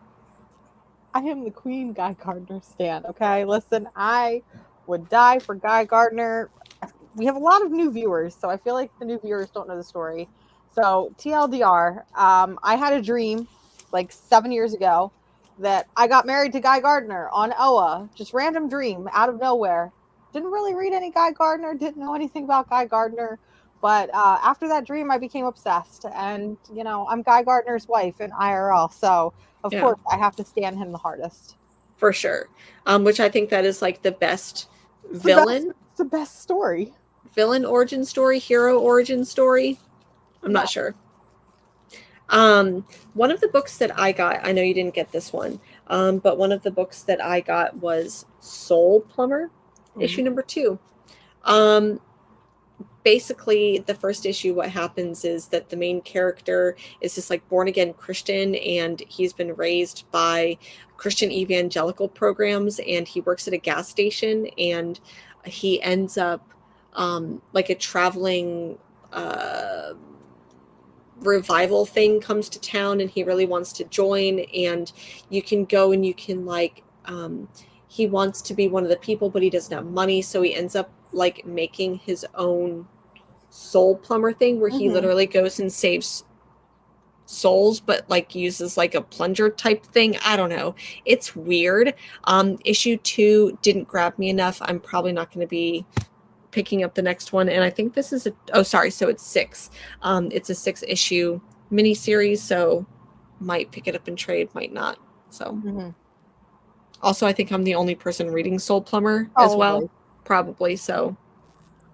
I am the Queen Guy Gardner stan. Okay, listen, I would die for Guy Gardner. We have a lot of new viewers, so I feel like the new viewers don't know the story. So TLDR, I had a dream like 7 years ago that I got married to Guy Gardner on OA. Just random dream out of nowhere. Didn't really read any Guy Gardner, didn't know anything about Guy Gardner. But after that dream, I became obsessed. And, you know, I'm Guy Gardner's wife in IRL. So, of course, I have to stand him the hardest. For sure. Which I think that is like the best villain. It's the best story. Villain origin story, hero origin story. I'm not sure. One of the books that I got, I know you didn't get this one, but one of the books that I got was Soul Plumber, issue number 2. Basically, the first issue, what happens is that the main character is this like born again Christian, and he's been raised by Christian evangelical programs, and he works at a gas station, and he ends up like a traveling revival thing comes to town, and he really wants to join, and you can go and you can like he wants to be one of the people, but he doesn't have money, so he ends up like making his own soul plumber thing where he literally goes and saves souls, but like uses like a plunger type thing. I don't know, it's weird. Issue 2 didn't grab me enough. I'm probably not going to be picking up the next one, and I think this is so it's 6. It's a 6-issue miniseries, so might pick it up in trade, might not. So also, I think I'm the only person reading Soul Plumber as well, probably. So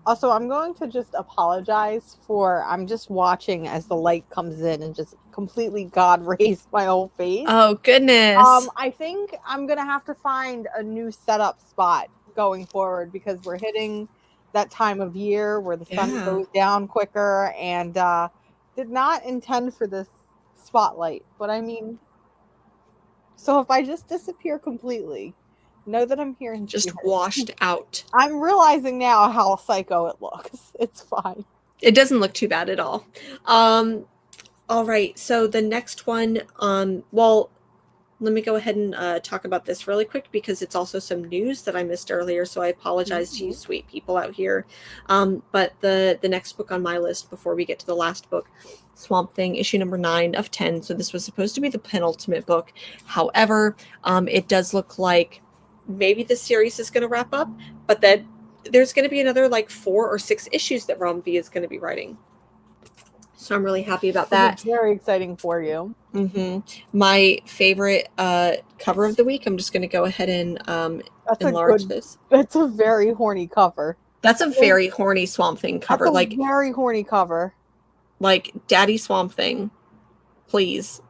also, I'm going to just apologize for I'm just watching as the light comes in and just completely God raised my whole face. Oh goodness. I think I'm gonna have to find a new setup spot going forward, because we're hitting that time of year where the sun goes down quicker, and did not intend for this spotlight. But I mean, so if I just disappear completely, know that I'm here and just washed out. I'm realizing now how psycho it looks. It's fine. It doesn't look too bad at all. All right, so the next one, well, let me go ahead and talk about this really quick, because it's also some news that I missed earlier, so I apologize to you sweet people out here. But the next book on my list before we get to the last book, Swamp Thing, issue number 9 of 10. So this was supposed to be the penultimate book. However, it does look like maybe the series is going to wrap up, but that there's going to be another like 4 or 6 issues that Rom V is going to be writing. So I'm really happy about that. It's very exciting for you. My favorite cover of the week, I'm just going to go ahead and enlarge this. That's a very horny cover. That's a very horny Swamp Thing cover. That's a like very horny cover. Like Daddy Swamp Thing. Please.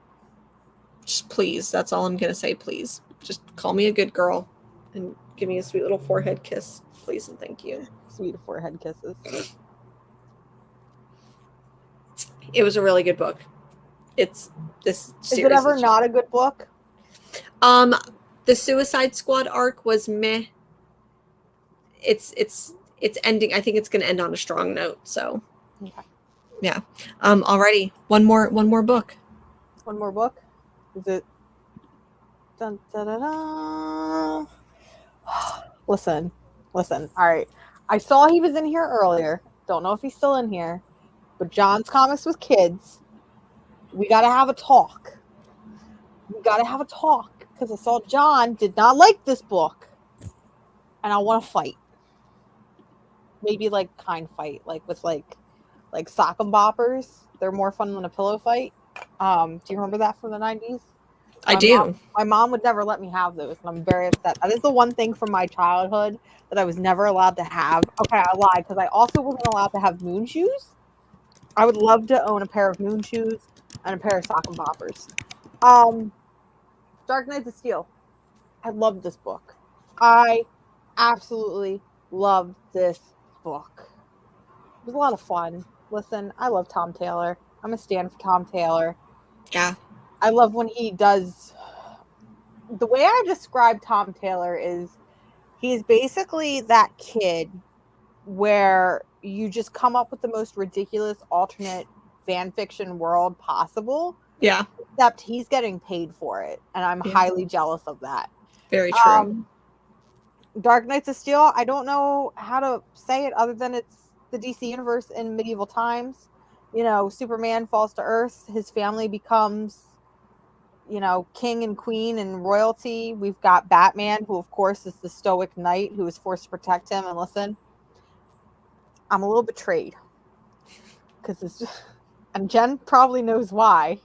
Just please. That's all I'm going to say. Please. Just call me a good girl and give me a sweet little forehead kiss. Please and thank you. Sweet forehead kisses. It was a really good book. It's this series. Is it ever not a good book? The Suicide Squad arc was meh. It's ending. I think it's going to end on a strong note. So, yeah. Alrighty. One more book. One more book. Is it? Dun, da, da, da. Listen. All right. I saw he was in here earlier. Don't know if he's still in here. But John's Comics with Kids. We got to have a talk. Because I saw John did not like this book. And I want to fight. Maybe like kind fight. Like with like sock and boppers. They're more fun than a pillow fight. Do you remember that from the 90s? I do. My mom would never let me have those, and I'm very upset. That is the one thing from my childhood that I was never allowed to have. Okay, I lied, because I also wasn't allowed to have moon shoes. I would love to own a pair of moon shoes and a pair of sock and boppers. Dark Knights of Steel. I loved this book. I absolutely loved this book. It was a lot of fun. Listen, I love Tom Taylor. I'm a stan for Tom Taylor. Yeah. I love when he does. The way I describe Tom Taylor is he's basically that kid where you just come up with the most ridiculous alternate fan fiction world possible. Yeah. Except he's getting paid for it. And I'm highly jealous of that. Very true. Dark Knights of Steel, I don't know how to say it other than it's the DC universe in medieval times. You know, Superman falls to Earth. His family becomes, you know, king and queen and royalty. We've got Batman, who, of course, is the stoic knight who is forced to protect him. And listen, I'm a little betrayed. Because it's just, and Jen probably knows why.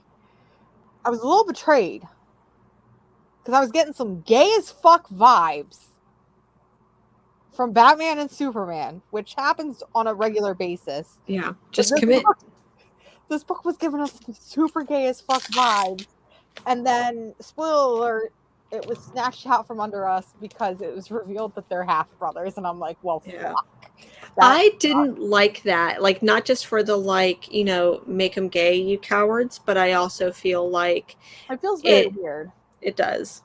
I was a little betrayed. Because I was getting some gay as fuck vibes from Batman and Superman, which happens on a regular basis. Yeah, just commit. This book was giving us some super gay as fuck vibes. And then, spoiler alert, it was snatched out from under us because it was revealed that they're half brothers. And I'm like, well, fuck. I didn't like that. Like, not just for the, like, you know, make them gay, you cowards, but I also feel like it feels very weird. It does.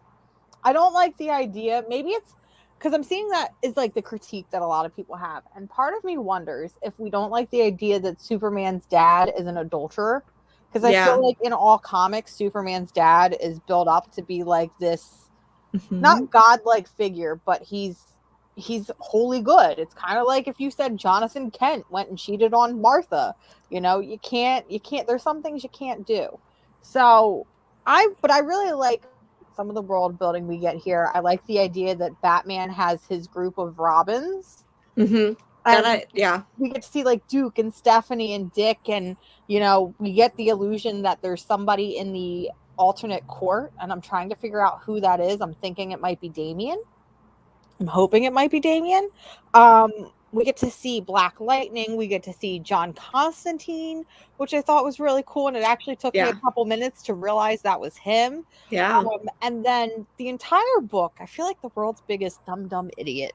I don't like the idea. Maybe it's because I'm seeing that is like the critique that a lot of people have. And part of me wonders if we don't like the idea that Superman's dad is an adulterer. Because I feel like in all comics, Superman's dad is built up to be like this, not godlike figure, but he's wholly good. It's kind of like if you said Jonathan Kent went and cheated on Martha. You know, you can't, there's some things you can't do. So but I really like some of the world building we get here. I like the idea that Batman has his group of Robins. We get to see like Duke and Stephanie and Dick, and you know, we get the illusion that there's somebody in the alternate court, and I'm trying to figure out who that is. I'm thinking it might be Damian. I'm hoping it might be Damian. We get to see Black Lightning. We get to see John Constantine, which I thought was really cool. And it actually took me a couple minutes to realize that was him. Yeah. And then the entire book, I feel like the world's biggest dumb idiot.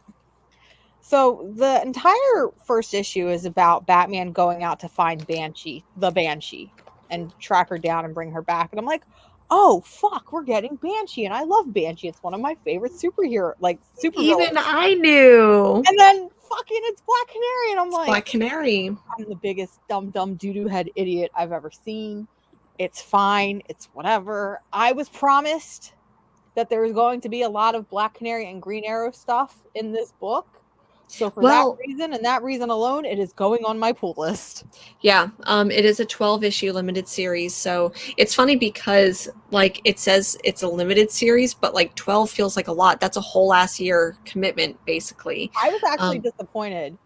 So the entire first issue is about Batman going out to find the Banshee, and track her down and bring her back. And I'm like, oh fuck, we're getting Banshee, and I love Banshee. It's one of my favorite superhero, super. Even I knew. And then fucking it's Black Canary, and I'm like, Black Canary. I'm the biggest dumb doo-doo head idiot I've ever seen. It's fine. It's whatever. I was promised that there was going to be a lot of Black Canary and Green Arrow stuff in this book. So for that reason and that reason alone, it is going on my pull list. Yeah, it is a 12-issue limited series. So it's funny because, like, it says it's a limited series, but, like, 12 feels like a lot. That's a whole ass year commitment, basically. I was actually disappointed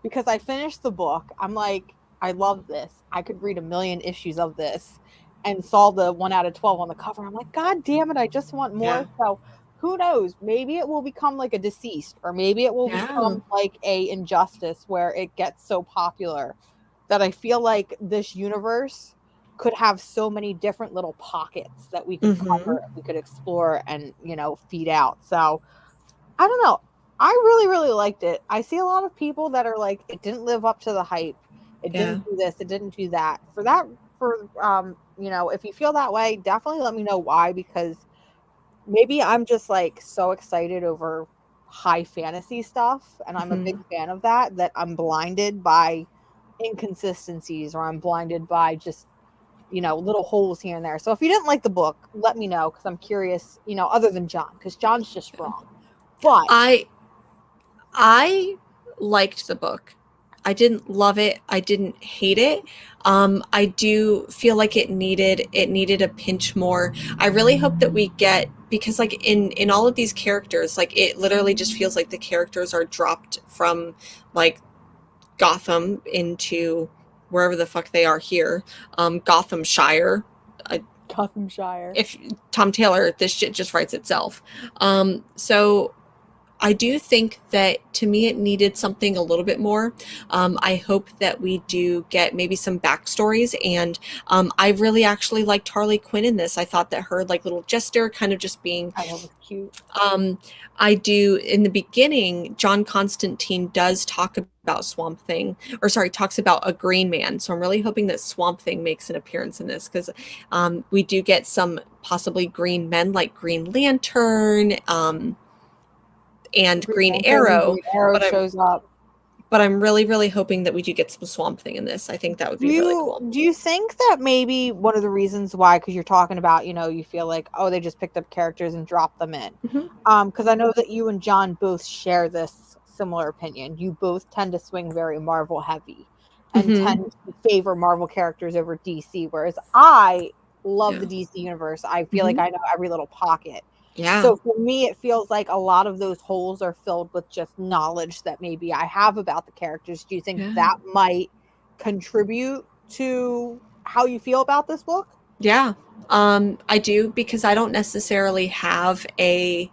because I finished the book. I'm like, I love this. I could read 1 million issues of this, and saw the 1 out of 12 on the cover. I'm like, God damn it, I just want more. Yeah. So who knows? Maybe it will become like a Deceased, or maybe it will become like a Injustice, where it gets so popular that I feel like this universe could have so many different little pockets that we could cover, we could explore and, you know, feed out. So I don't know. I really, really liked it. I see a lot of people that are like, it didn't live up to the hype. It didn't do this. It didn't do that. You know, if you feel that way, definitely let me know why, because maybe I'm just like so excited over high fantasy stuff, and I'm a big fan of that I'm blinded by inconsistencies, or I'm blinded by just, you know, little holes here and there. So if you didn't like the book, let me know, because I'm curious, you know, other than John, because John's just wrong. But I liked the book. I didn't love it. I didn't hate it. I do feel like it needed a pinch more. I really hope that we get, because like in all of these characters, like it literally just feels like the characters are dropped from like Gotham into wherever the fuck they are here, Gothamshire. Gothamshire. If Tom Taylor, this shit just writes itself. So I do think that, to me, it needed something a little bit more. I hope that we do get maybe some backstories, and I really actually liked Harley Quinn in this. I thought that her like little jester kind of just being cute. I do, in the beginning, John Constantine does talk about Swamp Thing, or sorry, talks about a Green Man. So I'm really hoping that Swamp Thing makes an appearance in this, because we do get some possibly green men like Green Lantern, and Green Arrow, shows up. But I'm really, really hoping that we do get some Swamp Thing in this. I think that would be really cool. Do you think that maybe one of the reasons why, because you're talking about, you feel like, oh, they just picked up characters and dropped them in. Because I know that you and John both share this similar opinion. You both tend to swing very Marvel heavy and tend to favor Marvel characters over DC, whereas I love the DC universe. I feel like I know every little pocket. Yeah. So for me, it feels like a lot of those holes are filled with just knowledge that maybe I have about the characters. Do you think that might contribute to how you feel about this book? Yeah, I do, because I don't necessarily have a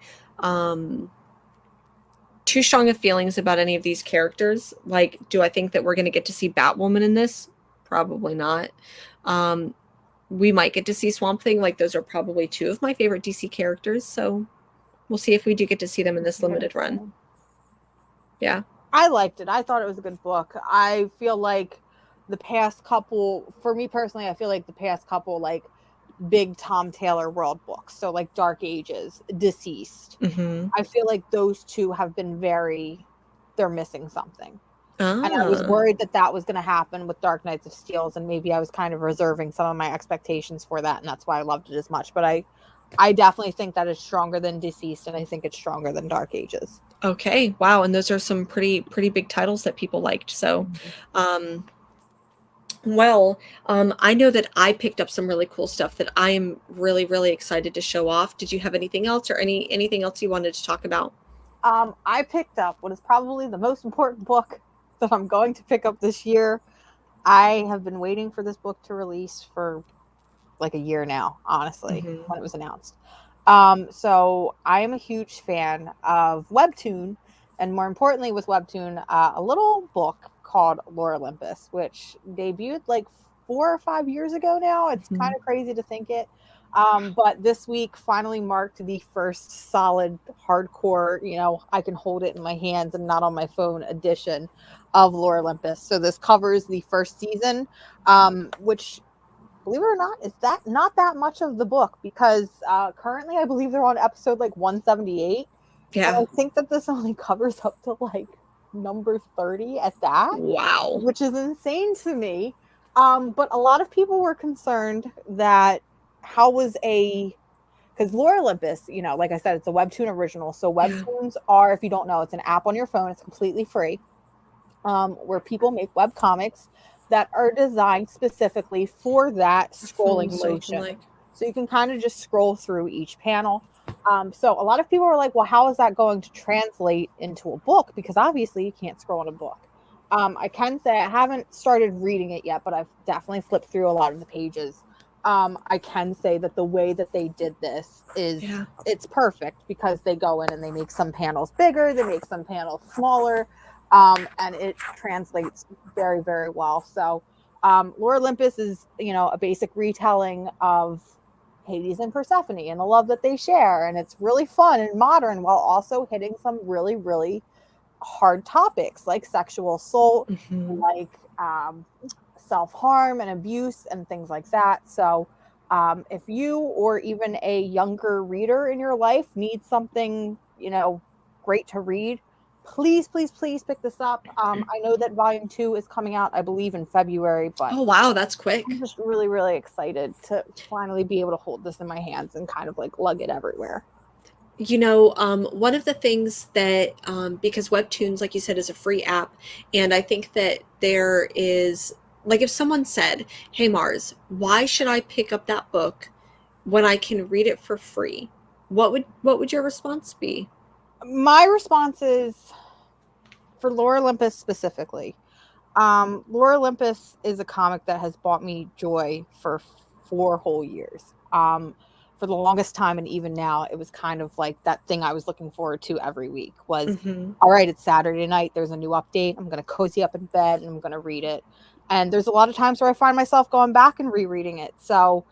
too strong of feelings about any of these characters. Like, do I think that we're going to get to see Batwoman in this? Probably not. We might get to see Swamp Thing. Like, those are probably two of my favorite DC characters. So we'll see if we do get to see them in this limited run. Yeah. I liked it. I thought it was a good book. I feel like the past couple, for me personally, I feel like the past couple, like, big Tom Taylor world books, so like Dark Ages, Deceased, I feel like those two have been they're missing something. And I was worried that was going to happen with Dark Knights of Steels, and maybe I was kind of reserving some of my expectations for that, and that's why I loved it as much. But I definitely think that it's stronger than Deceased, and I think it's stronger than Dark Ages. Okay, wow, and those are some pretty big titles that people liked. So, I know that I picked up some really cool stuff that I am really, really excited to show off. Did you have anything else, or anything else you wanted to talk about? I picked up what is probably the most important book that I'm going to pick up this year. I have been waiting for this book to release for like a year now, honestly, when it was announced. So I am a huge fan of Webtoon, and more importantly with Webtoon, a little book called Lore Olympus, which debuted like 4 or 5 years ago now. It's kind of crazy to think it. But this week finally marked the first solid hardcore, I can hold it in my hands and not on my phone edition of Lore Olympus. So this covers the first season, which, believe it or not, is that not that much of the book, because currently I believe they're on episode like 178. Yeah. And I think that this only covers up to like number 30 at that. Wow. Which is insane to me. But a lot of people were concerned that because Lore Olympus, like I said, it's a Webtoon original. So Webtoons are, if you don't know, it's an app on your phone. It's completely free, where people make web comics that are designed specifically for that scrolling motion. So you can kind of just scroll through each panel. So a lot of people were like, well, how is that going to translate into a book? Because obviously you can't scroll in a book. I can say I haven't started reading it yet, but I've definitely flipped through a lot of the pages. I can say that the way that they did this it's perfect, because they go in and they make some panels bigger, they make some panels smaller, and it translates very, very well. So Lore Olympus is, a basic retelling of Hades and Persephone and the love that they share, and it's really fun and modern while also hitting some really, really hard topics like sexual assault, like self-harm and abuse and things like that. So if you or even a younger reader in your life needs something, great to read, please pick this up. I know that volume 2 is coming out, I believe, in February, but oh wow, that's quick. I'm just really, really excited to finally be able to hold this in my hands and kind of like lug it everywhere. One of the things that, because Webtoons, like you said, is a free app, and I think that there is, like, if someone said, "Hey Mars, why should I pick up that book when I can read it for free?" What would your response be? My response is for Lore Olympus specifically. Lore Olympus is a comic that has brought me joy for 4 whole years. For the longest time, and even now, it was kind of like that thing I was looking forward to every week was, Mm-hmm. all right, it's Saturday night. There's a new update. I'm going to cozy up in bed and I'm going to read it. And there's a lot of times where I find myself going back and rereading it. So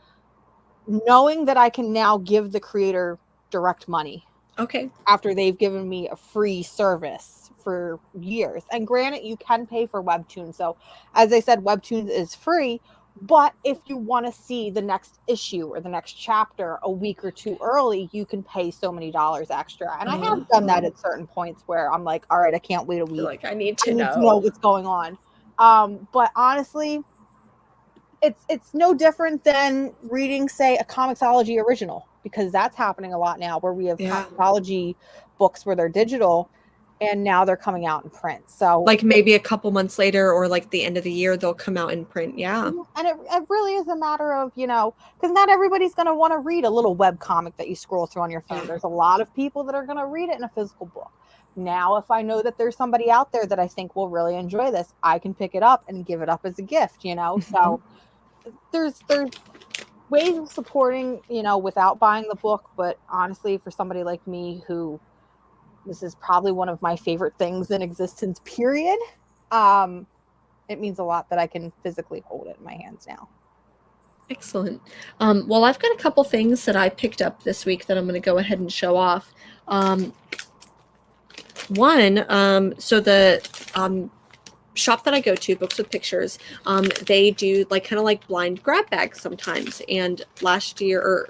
knowing that I can now give the creator direct money Okay. after they've given me a free service for years. And granted, you can pay for Webtoons. So as I said, Webtoons is free. But if you want to see the next issue or the next chapter a week or two early, you can pay so many dollars extra. And I have done that at certain points where I'm like, all right, I can't wait a week. You're like, I need I to need to know know. what's going on. But honestly, it's no different than reading, say, a Comixology original, because that's happening a lot now where we have Yeah. Comixology books where they're digital and now they're coming out in print. So Like maybe a couple months later, or like the end of the year, they'll come out in print. Yeah. and it really is a matter of, because not everybody's going to want to read a little web comic that you scroll through on your phone. Yeah. There's a lot of people that are going to read it in a physical book. Now, if I know that there's somebody out there that I think will really enjoy this, I can pick it up and give it up as a gift, So there's ways of supporting, without buying the book. But honestly, for somebody like me, who this is probably one of my favorite things in existence, period, it means a lot that I can physically hold it in my hands now. Excellent. Well, I've got a couple things that I picked up this week that I'm going to go ahead and show off. So the shop that I go to, Books with Pictures, they do kind of blind grab bags sometimes. And last year, or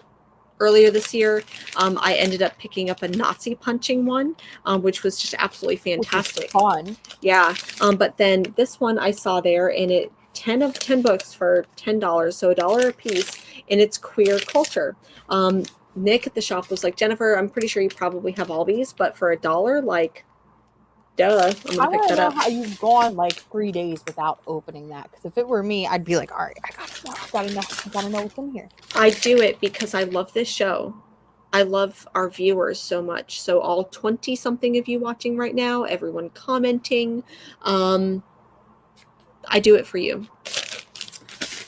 earlier this year, I ended up picking up a Nazi punching one, which was just absolutely fantastic. Fun. Yeah. But then this one I saw there, and it 10 books for $10, so $1 a piece, and it's queer culture. Nick at the shop was like, Jennifer, I'm pretty sure you probably have all these, but for $1, duh, I'm gonna pick that up. How you've gone 3 days without opening that, because if it were me, I'd be like, all right, I gotta know what's in here. I do it because I love this show. I love our viewers so much. So all 20 something of you watching right now, everyone commenting, I do it for you.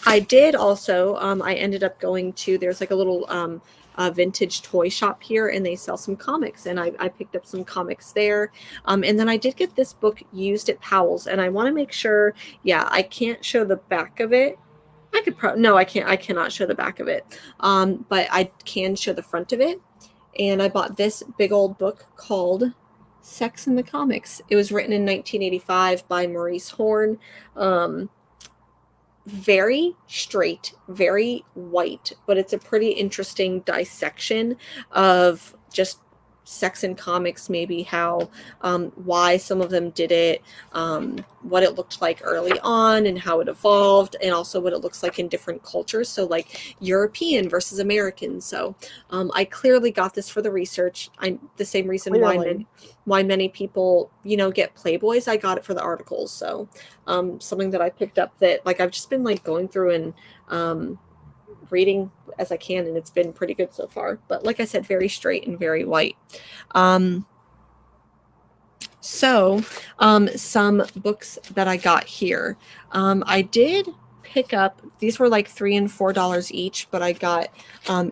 I did also, I ended up going to, there's a little vintage toy shop here, and they sell some comics, and I picked up some comics there. And then I did get this book used at Powell's, and I want to make sure, I can't show the back of it. I cannot show the back of it. But I can show the front of it. And I bought this big old book called Sex in the Comics. It was written in 1985 by Maurice Horn. Very straight, very white, but it's a pretty interesting dissection of just sex in comics, maybe how, why some of them did it, what it looked like early on and how it evolved, and also what it looks like in different cultures. So European versus American. So I clearly got this for the research. The same reason why many people, get Playboys. I got it for the articles. So something that I picked up that I've just been going through and reading as I can, and it's been pretty good so far. But like I said, very straight and very white. Some books that I got here. I did pick up, these were $3 and $4 each, but I got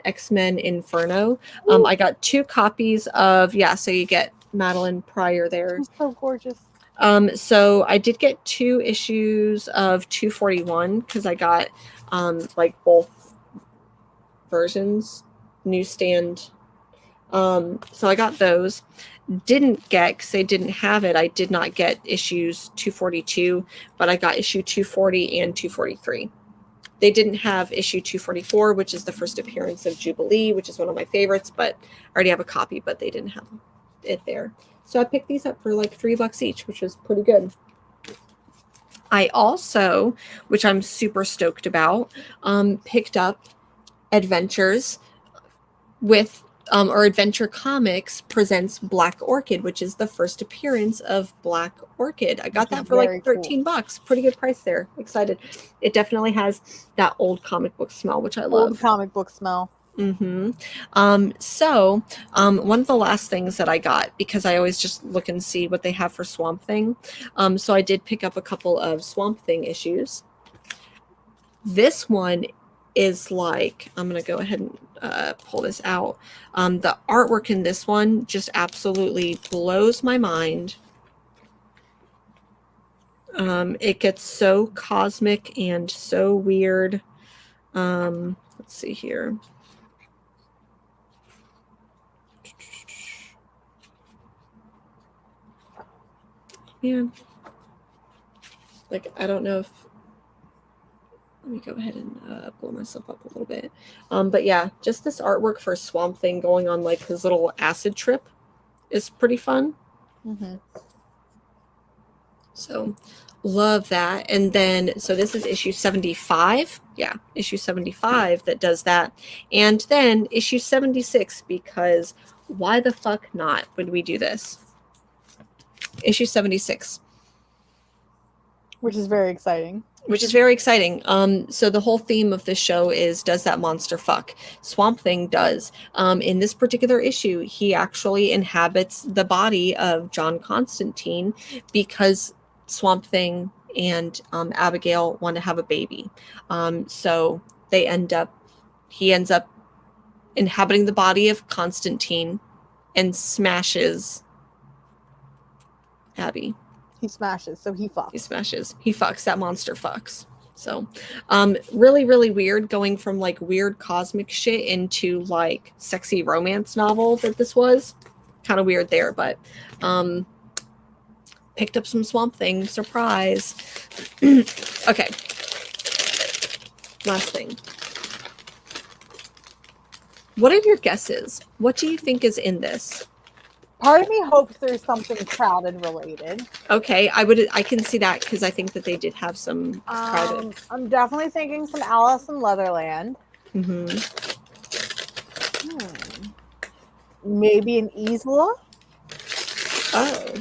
X-Men Inferno. I got 2 copies of, so you get Madeline Pryor there. She's so gorgeous. So I did get 2 issues of 241 because I got both versions, newsstand. So I got those. Didn't get, because they didn't have it, I did not get issues 242, but I got issue 240 and 243. They didn't have issue 244, which is the first appearance of Jubilee, which is one of my favorites, but I already have a copy, but they didn't have it there. So I picked these up for $3 each, which was pretty good. I also, which I'm super stoked about, picked up Adventures with or Adventure Comics presents Black Orchid, which is the first appearance of Black Orchid. I got Which is that for very like $13. Pretty good price there. Excited. It definitely has that old comic book smell, which I love. Old comic book smell. Mm-hmm. One of the last things that I got, because I always just look and see what they have for Swamp Thing. So I did pick up a couple of Swamp Thing issues. This one is like, I'm going to go ahead and pull this out. The artwork in this one just absolutely blows my mind. It gets so cosmic and so weird. Let's see here. Man, like, I don't know if, let me go ahead and blow myself up a little bit. But yeah, just this artwork for Swamp Thing going on like his little acid trip is pretty fun. Mm-hmm. So love that. And then, so this is issue 75. Yeah, issue 75 that does that. And then issue 76, because why the fuck not would we do this? Issue 76. Which is very exciting. Which is very exciting. So the whole theme of this show is, does that monster fuck? Swamp Thing does. In this particular issue, he actually inhabits the body of John Constantine because Swamp Thing and Abigail want to have a baby. So he ends up inhabiting the body of Constantine and smashes Abby. He smashes, so he fucks. He smashes. He fucks. That monster fucks. So, really, really weird, going from like weird cosmic shit into like sexy romance novel that this was. Kind of weird there, but picked up some Swamp Thing. Surprise. Okay. Last thing. What are your guesses? What do you think is in this? Part of me hopes there's something crowded related. Okay, I can see that, because I think that they did have some crowded. I'm definitely thinking some Alice in Leatherland. Mm-hmm. Maybe an Isla? Oh.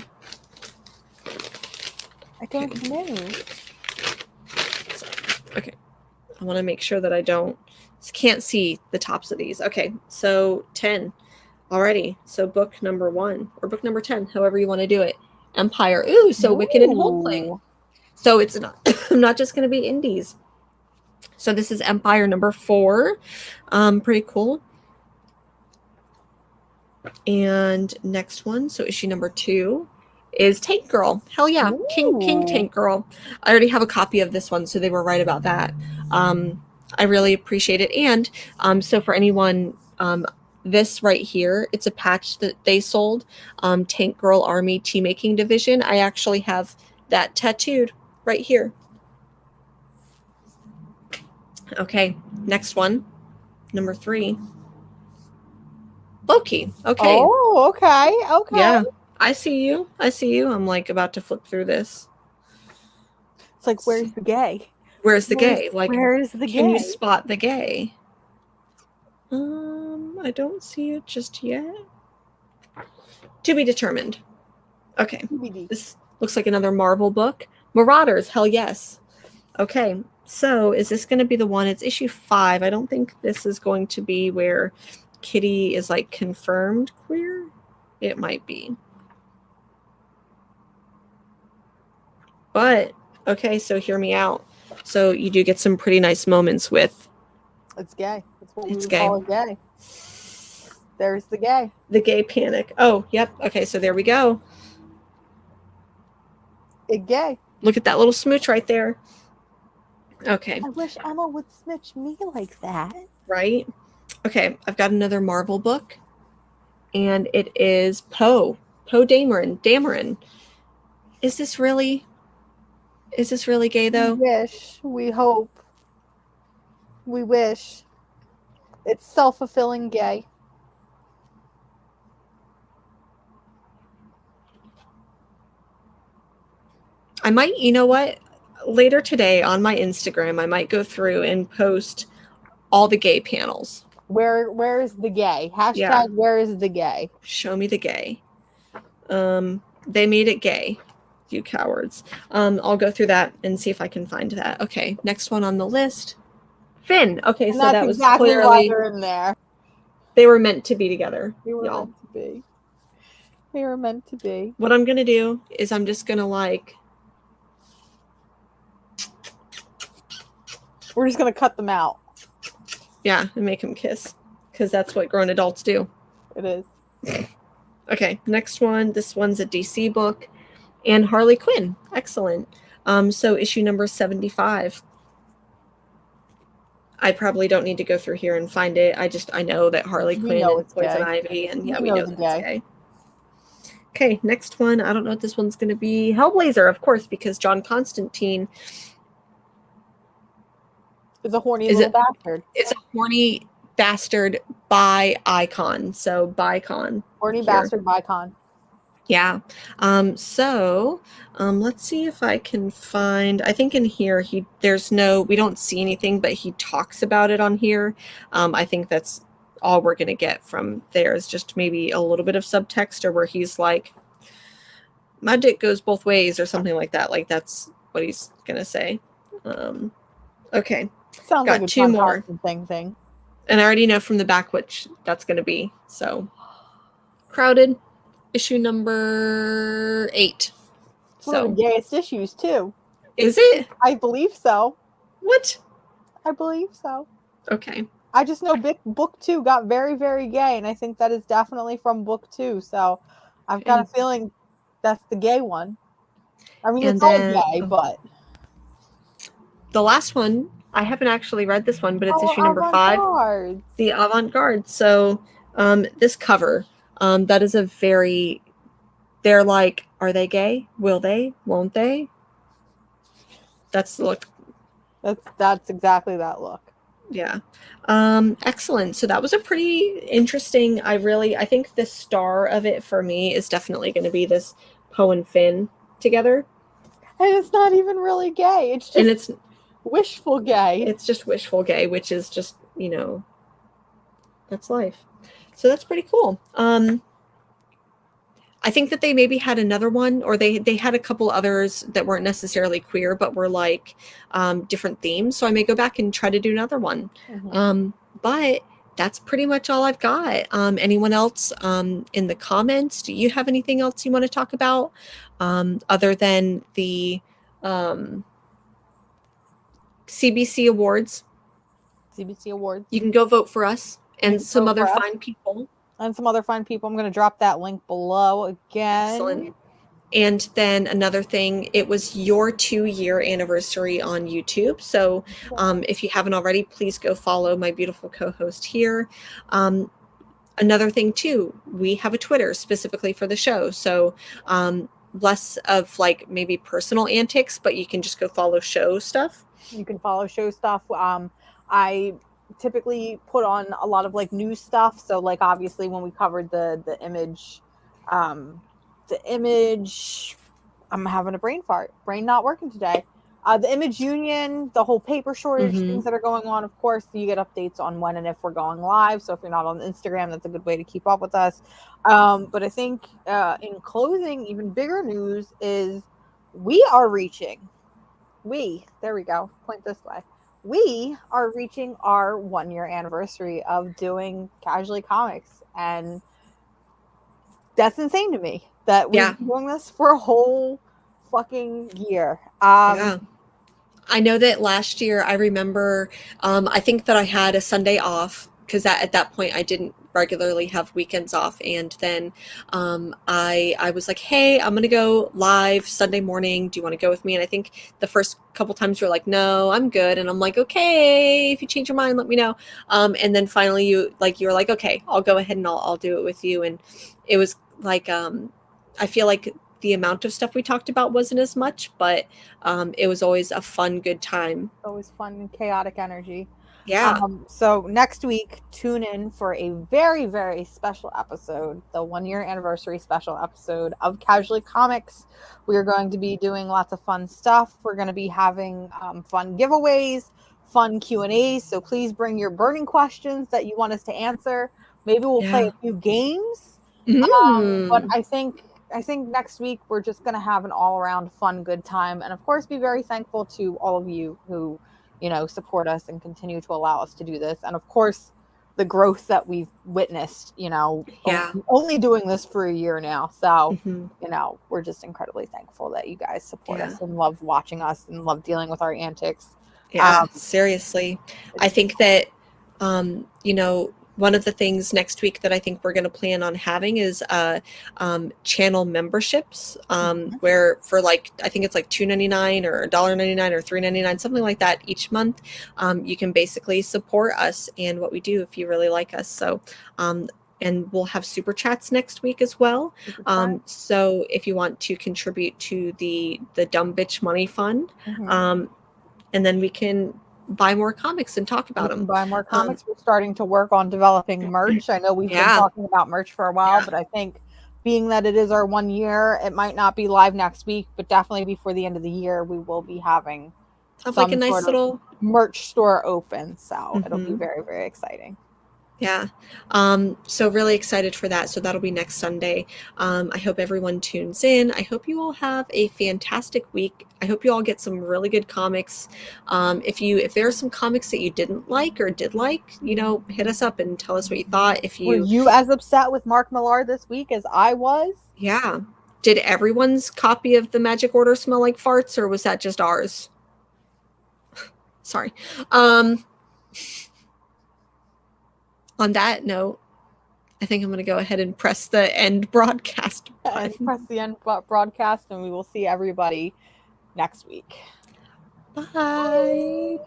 I don't know. Okay. I want to make sure that I can't see the tops of these. Okay, so 10. Alrighty, so book number 1 or book number 10, however you want to do it. Empire. Ooh, so Wicked and Holdling. So it's not just going to be indies. So this is Empire number 4. Pretty cool. And next one, so issue number 2 is Tank Girl. Hell yeah, King Tank Girl. I already have a copy of this one, so they were right about that. I really appreciate it. And so for anyone, this right here, it's a patch that they sold, Tank Girl Army Tea Making Division. I actually have that tattooed right here. Okay, next one, number 3. Loki. Okay. Oh, okay. Yeah, I see you. I'm like about to flip through this. It's like, where's the gay? Where's the gay? Like, where is the gay? Can you spot the gay? I don't see it just yet. To be determined. Okay. This looks like another Marvel book. Marauders, hell yes. Okay, so is this going to be the one? It's issue 5. I don't think this is going to be where Kitty is like confirmed queer. It might be. But, okay, so hear me out. So you do get some pretty nice moments with... It's gay. That's what it's we gay. call it gay. There's the gay. The gay panic. Oh, yep. Okay, so there we go. It gay. Look at that little smooch right there. Okay. I wish Emma would smooch me like that. Right? Okay, I've got another Marvel book. And it is Poe Dameron. Is this really gay though? We wish. We hope. We wish. It's self-fulfilling gay. I might, you know what? Later today on my Instagram, I might go through and post all the gay panels. Where is the gay? Hashtag Yeah. where is the gay? Show me the gay. They made it gay. You cowards. I'll go through that and see if I can find that. Okay, next one on the list. Finn. Okay, And so that's that was exactly why clearly they're in there. they were meant to be together, They were y'all. meant to be. They were meant to be. What I'm gonna do is I'm just gonna We're just gonna cut them out. yeah, and make them kiss, because that's what grown adults do. It is. Okay, next one. This one's a DC book, and Harley Quinn. Excellent. So issue number 75. I probably don't need to go through here and find it. I know that Harley We Quinn know and it's Poison gay. Ivy, and yeah, We we know know it's that it's gay. gay. Okay, next one. I don't know what this one's going to be. Hellblazer, of course, because John Constantine It's a horny Is little it- bastard. is a horny bastard by icon. So bicon. Horny here. bastard bicon. Yeah. Let's see if I can find. I think in here we don't see anything, but he talks about it on here. I think that's all we're gonna get from there is just maybe a little bit of subtext, or where he's like, "My dick goes both ways," or something like that. Like that's what he's gonna say. Okay, Sounds Got like a two John more. Constantine thing. and I already know from the back which that's gonna be. So, Crowded, issue number 8. It's one of the gayest issues too. Is it? I believe so. What? I believe so. Okay. I just know book 2 got very, very gay, and I think that is definitely from book 2. So I've got a feeling that's the gay one. I mean, And it's all then- gay, but The last one, I haven't actually read this one, but it's issue number 5, avant-garde. the Avant-Garde. So, this cover, that is a very, they're like, are they gay? Will they? Won't they? That's the look. That's exactly that look. Yeah. Excellent. So that was a pretty interesting, I think the star of it for me is definitely going to be this Poe and Finn together. And it's not even really gay. It's just And it's wishful gay. just wishful gay, which is just, that's life. So that's pretty cool. I think that they maybe had another one, or they had a couple others that weren't necessarily queer, but were like different themes. So I may go back and try to do another one. Mhm. But that's pretty much all I've got. Anyone else in the comments? Do you have anything else you want to talk about other than the CBC Awards? CBC Awards. You can go vote for us and can some vote other for us. fine people. And some other fine people. I'm going to drop that link below again. Excellent. And then another thing, it was your 2-year anniversary on YouTube. So if you haven't already, please go follow my beautiful co-host here. Another thing too, we have a Twitter specifically for the show. So less of like maybe personal antics, but you can just go follow show stuff. You can follow show stuff. I typically put on a lot of like news stuff. So like obviously when we covered the image, I'm having a brain not working today. The Image Union, the whole paper shortage things that are going on. Of course, you get updates on when and if we're going live. So if you're not on Instagram, that's a good way to keep up with us. But I think in closing, even bigger news is we are reaching. There we go. Point this way. We are reaching our 1-year anniversary of doing Casually Comics, and that's insane to me that we've been doing this for a whole fucking year. Yeah. I know that last year, I remember, I think that I had a Sunday off because at that point I didn't regularly have weekends off. And then I was like, hey, I'm going to go live Sunday morning. Do you want to go with me? And I think the first couple times you were like, no, I'm good. And I'm like, okay, if you change your mind, let me know. And then finally you were like, okay, I'll go ahead and I'll do it with you. And it was like, I feel like the amount of stuff we talked about wasn't as much, but it was always a fun, good time. Always fun and chaotic energy. Yeah. So next week, tune in for a very, very special episode, the 1-year anniversary special episode of Casually Comics. We are going to be doing lots of fun stuff. We're going to be having fun giveaways fun Q&As. So please bring your burning questions that you want us to answer. Maybe we'll play a few games. But I think next week we're just going to have an all-around fun, good time. And of course, be very thankful to all of you who, support us and continue to allow us to do this. And of course, the growth that we've witnessed, only doing this for a year now. So, we're just incredibly thankful that you guys support us and love watching us and love dealing with our antics. Yeah, seriously. I think that, one of the things next week that I think we're going to plan on having is channel memberships, where for I think it's like $2.99 or $1.99 or $3.99, something like that each month. You can basically support us and what we do if you really like us. So, and we'll have super chats next week as well. So if you want to contribute to the Dumb Bitch Money Fund, and then we can buy more comics and talk about them. Buy more comics. We're starting to work on developing merch. I know we've been talking about merch for a while, but I think being that it is our 1 year, it might not be live next week, but definitely before the end of the year, we will be having like a nice little merch store open. So it'll be very, very exciting. Yeah. So really excited for that. So that'll be next Sunday. I hope everyone tunes in. I hope you all have a fantastic week. I hope you all get some really good comics. If there are some comics that you didn't like or did like, hit us up and tell us what you thought. Were you as upset with Mark Millar this week as I was? Yeah. Did everyone's copy of the Magic Order smell like farts, or was that just ours? Sorry. On that note, I think I'm going to go ahead and press the end broadcast button. Press the end broadcast, and we will see everybody next week. Bye.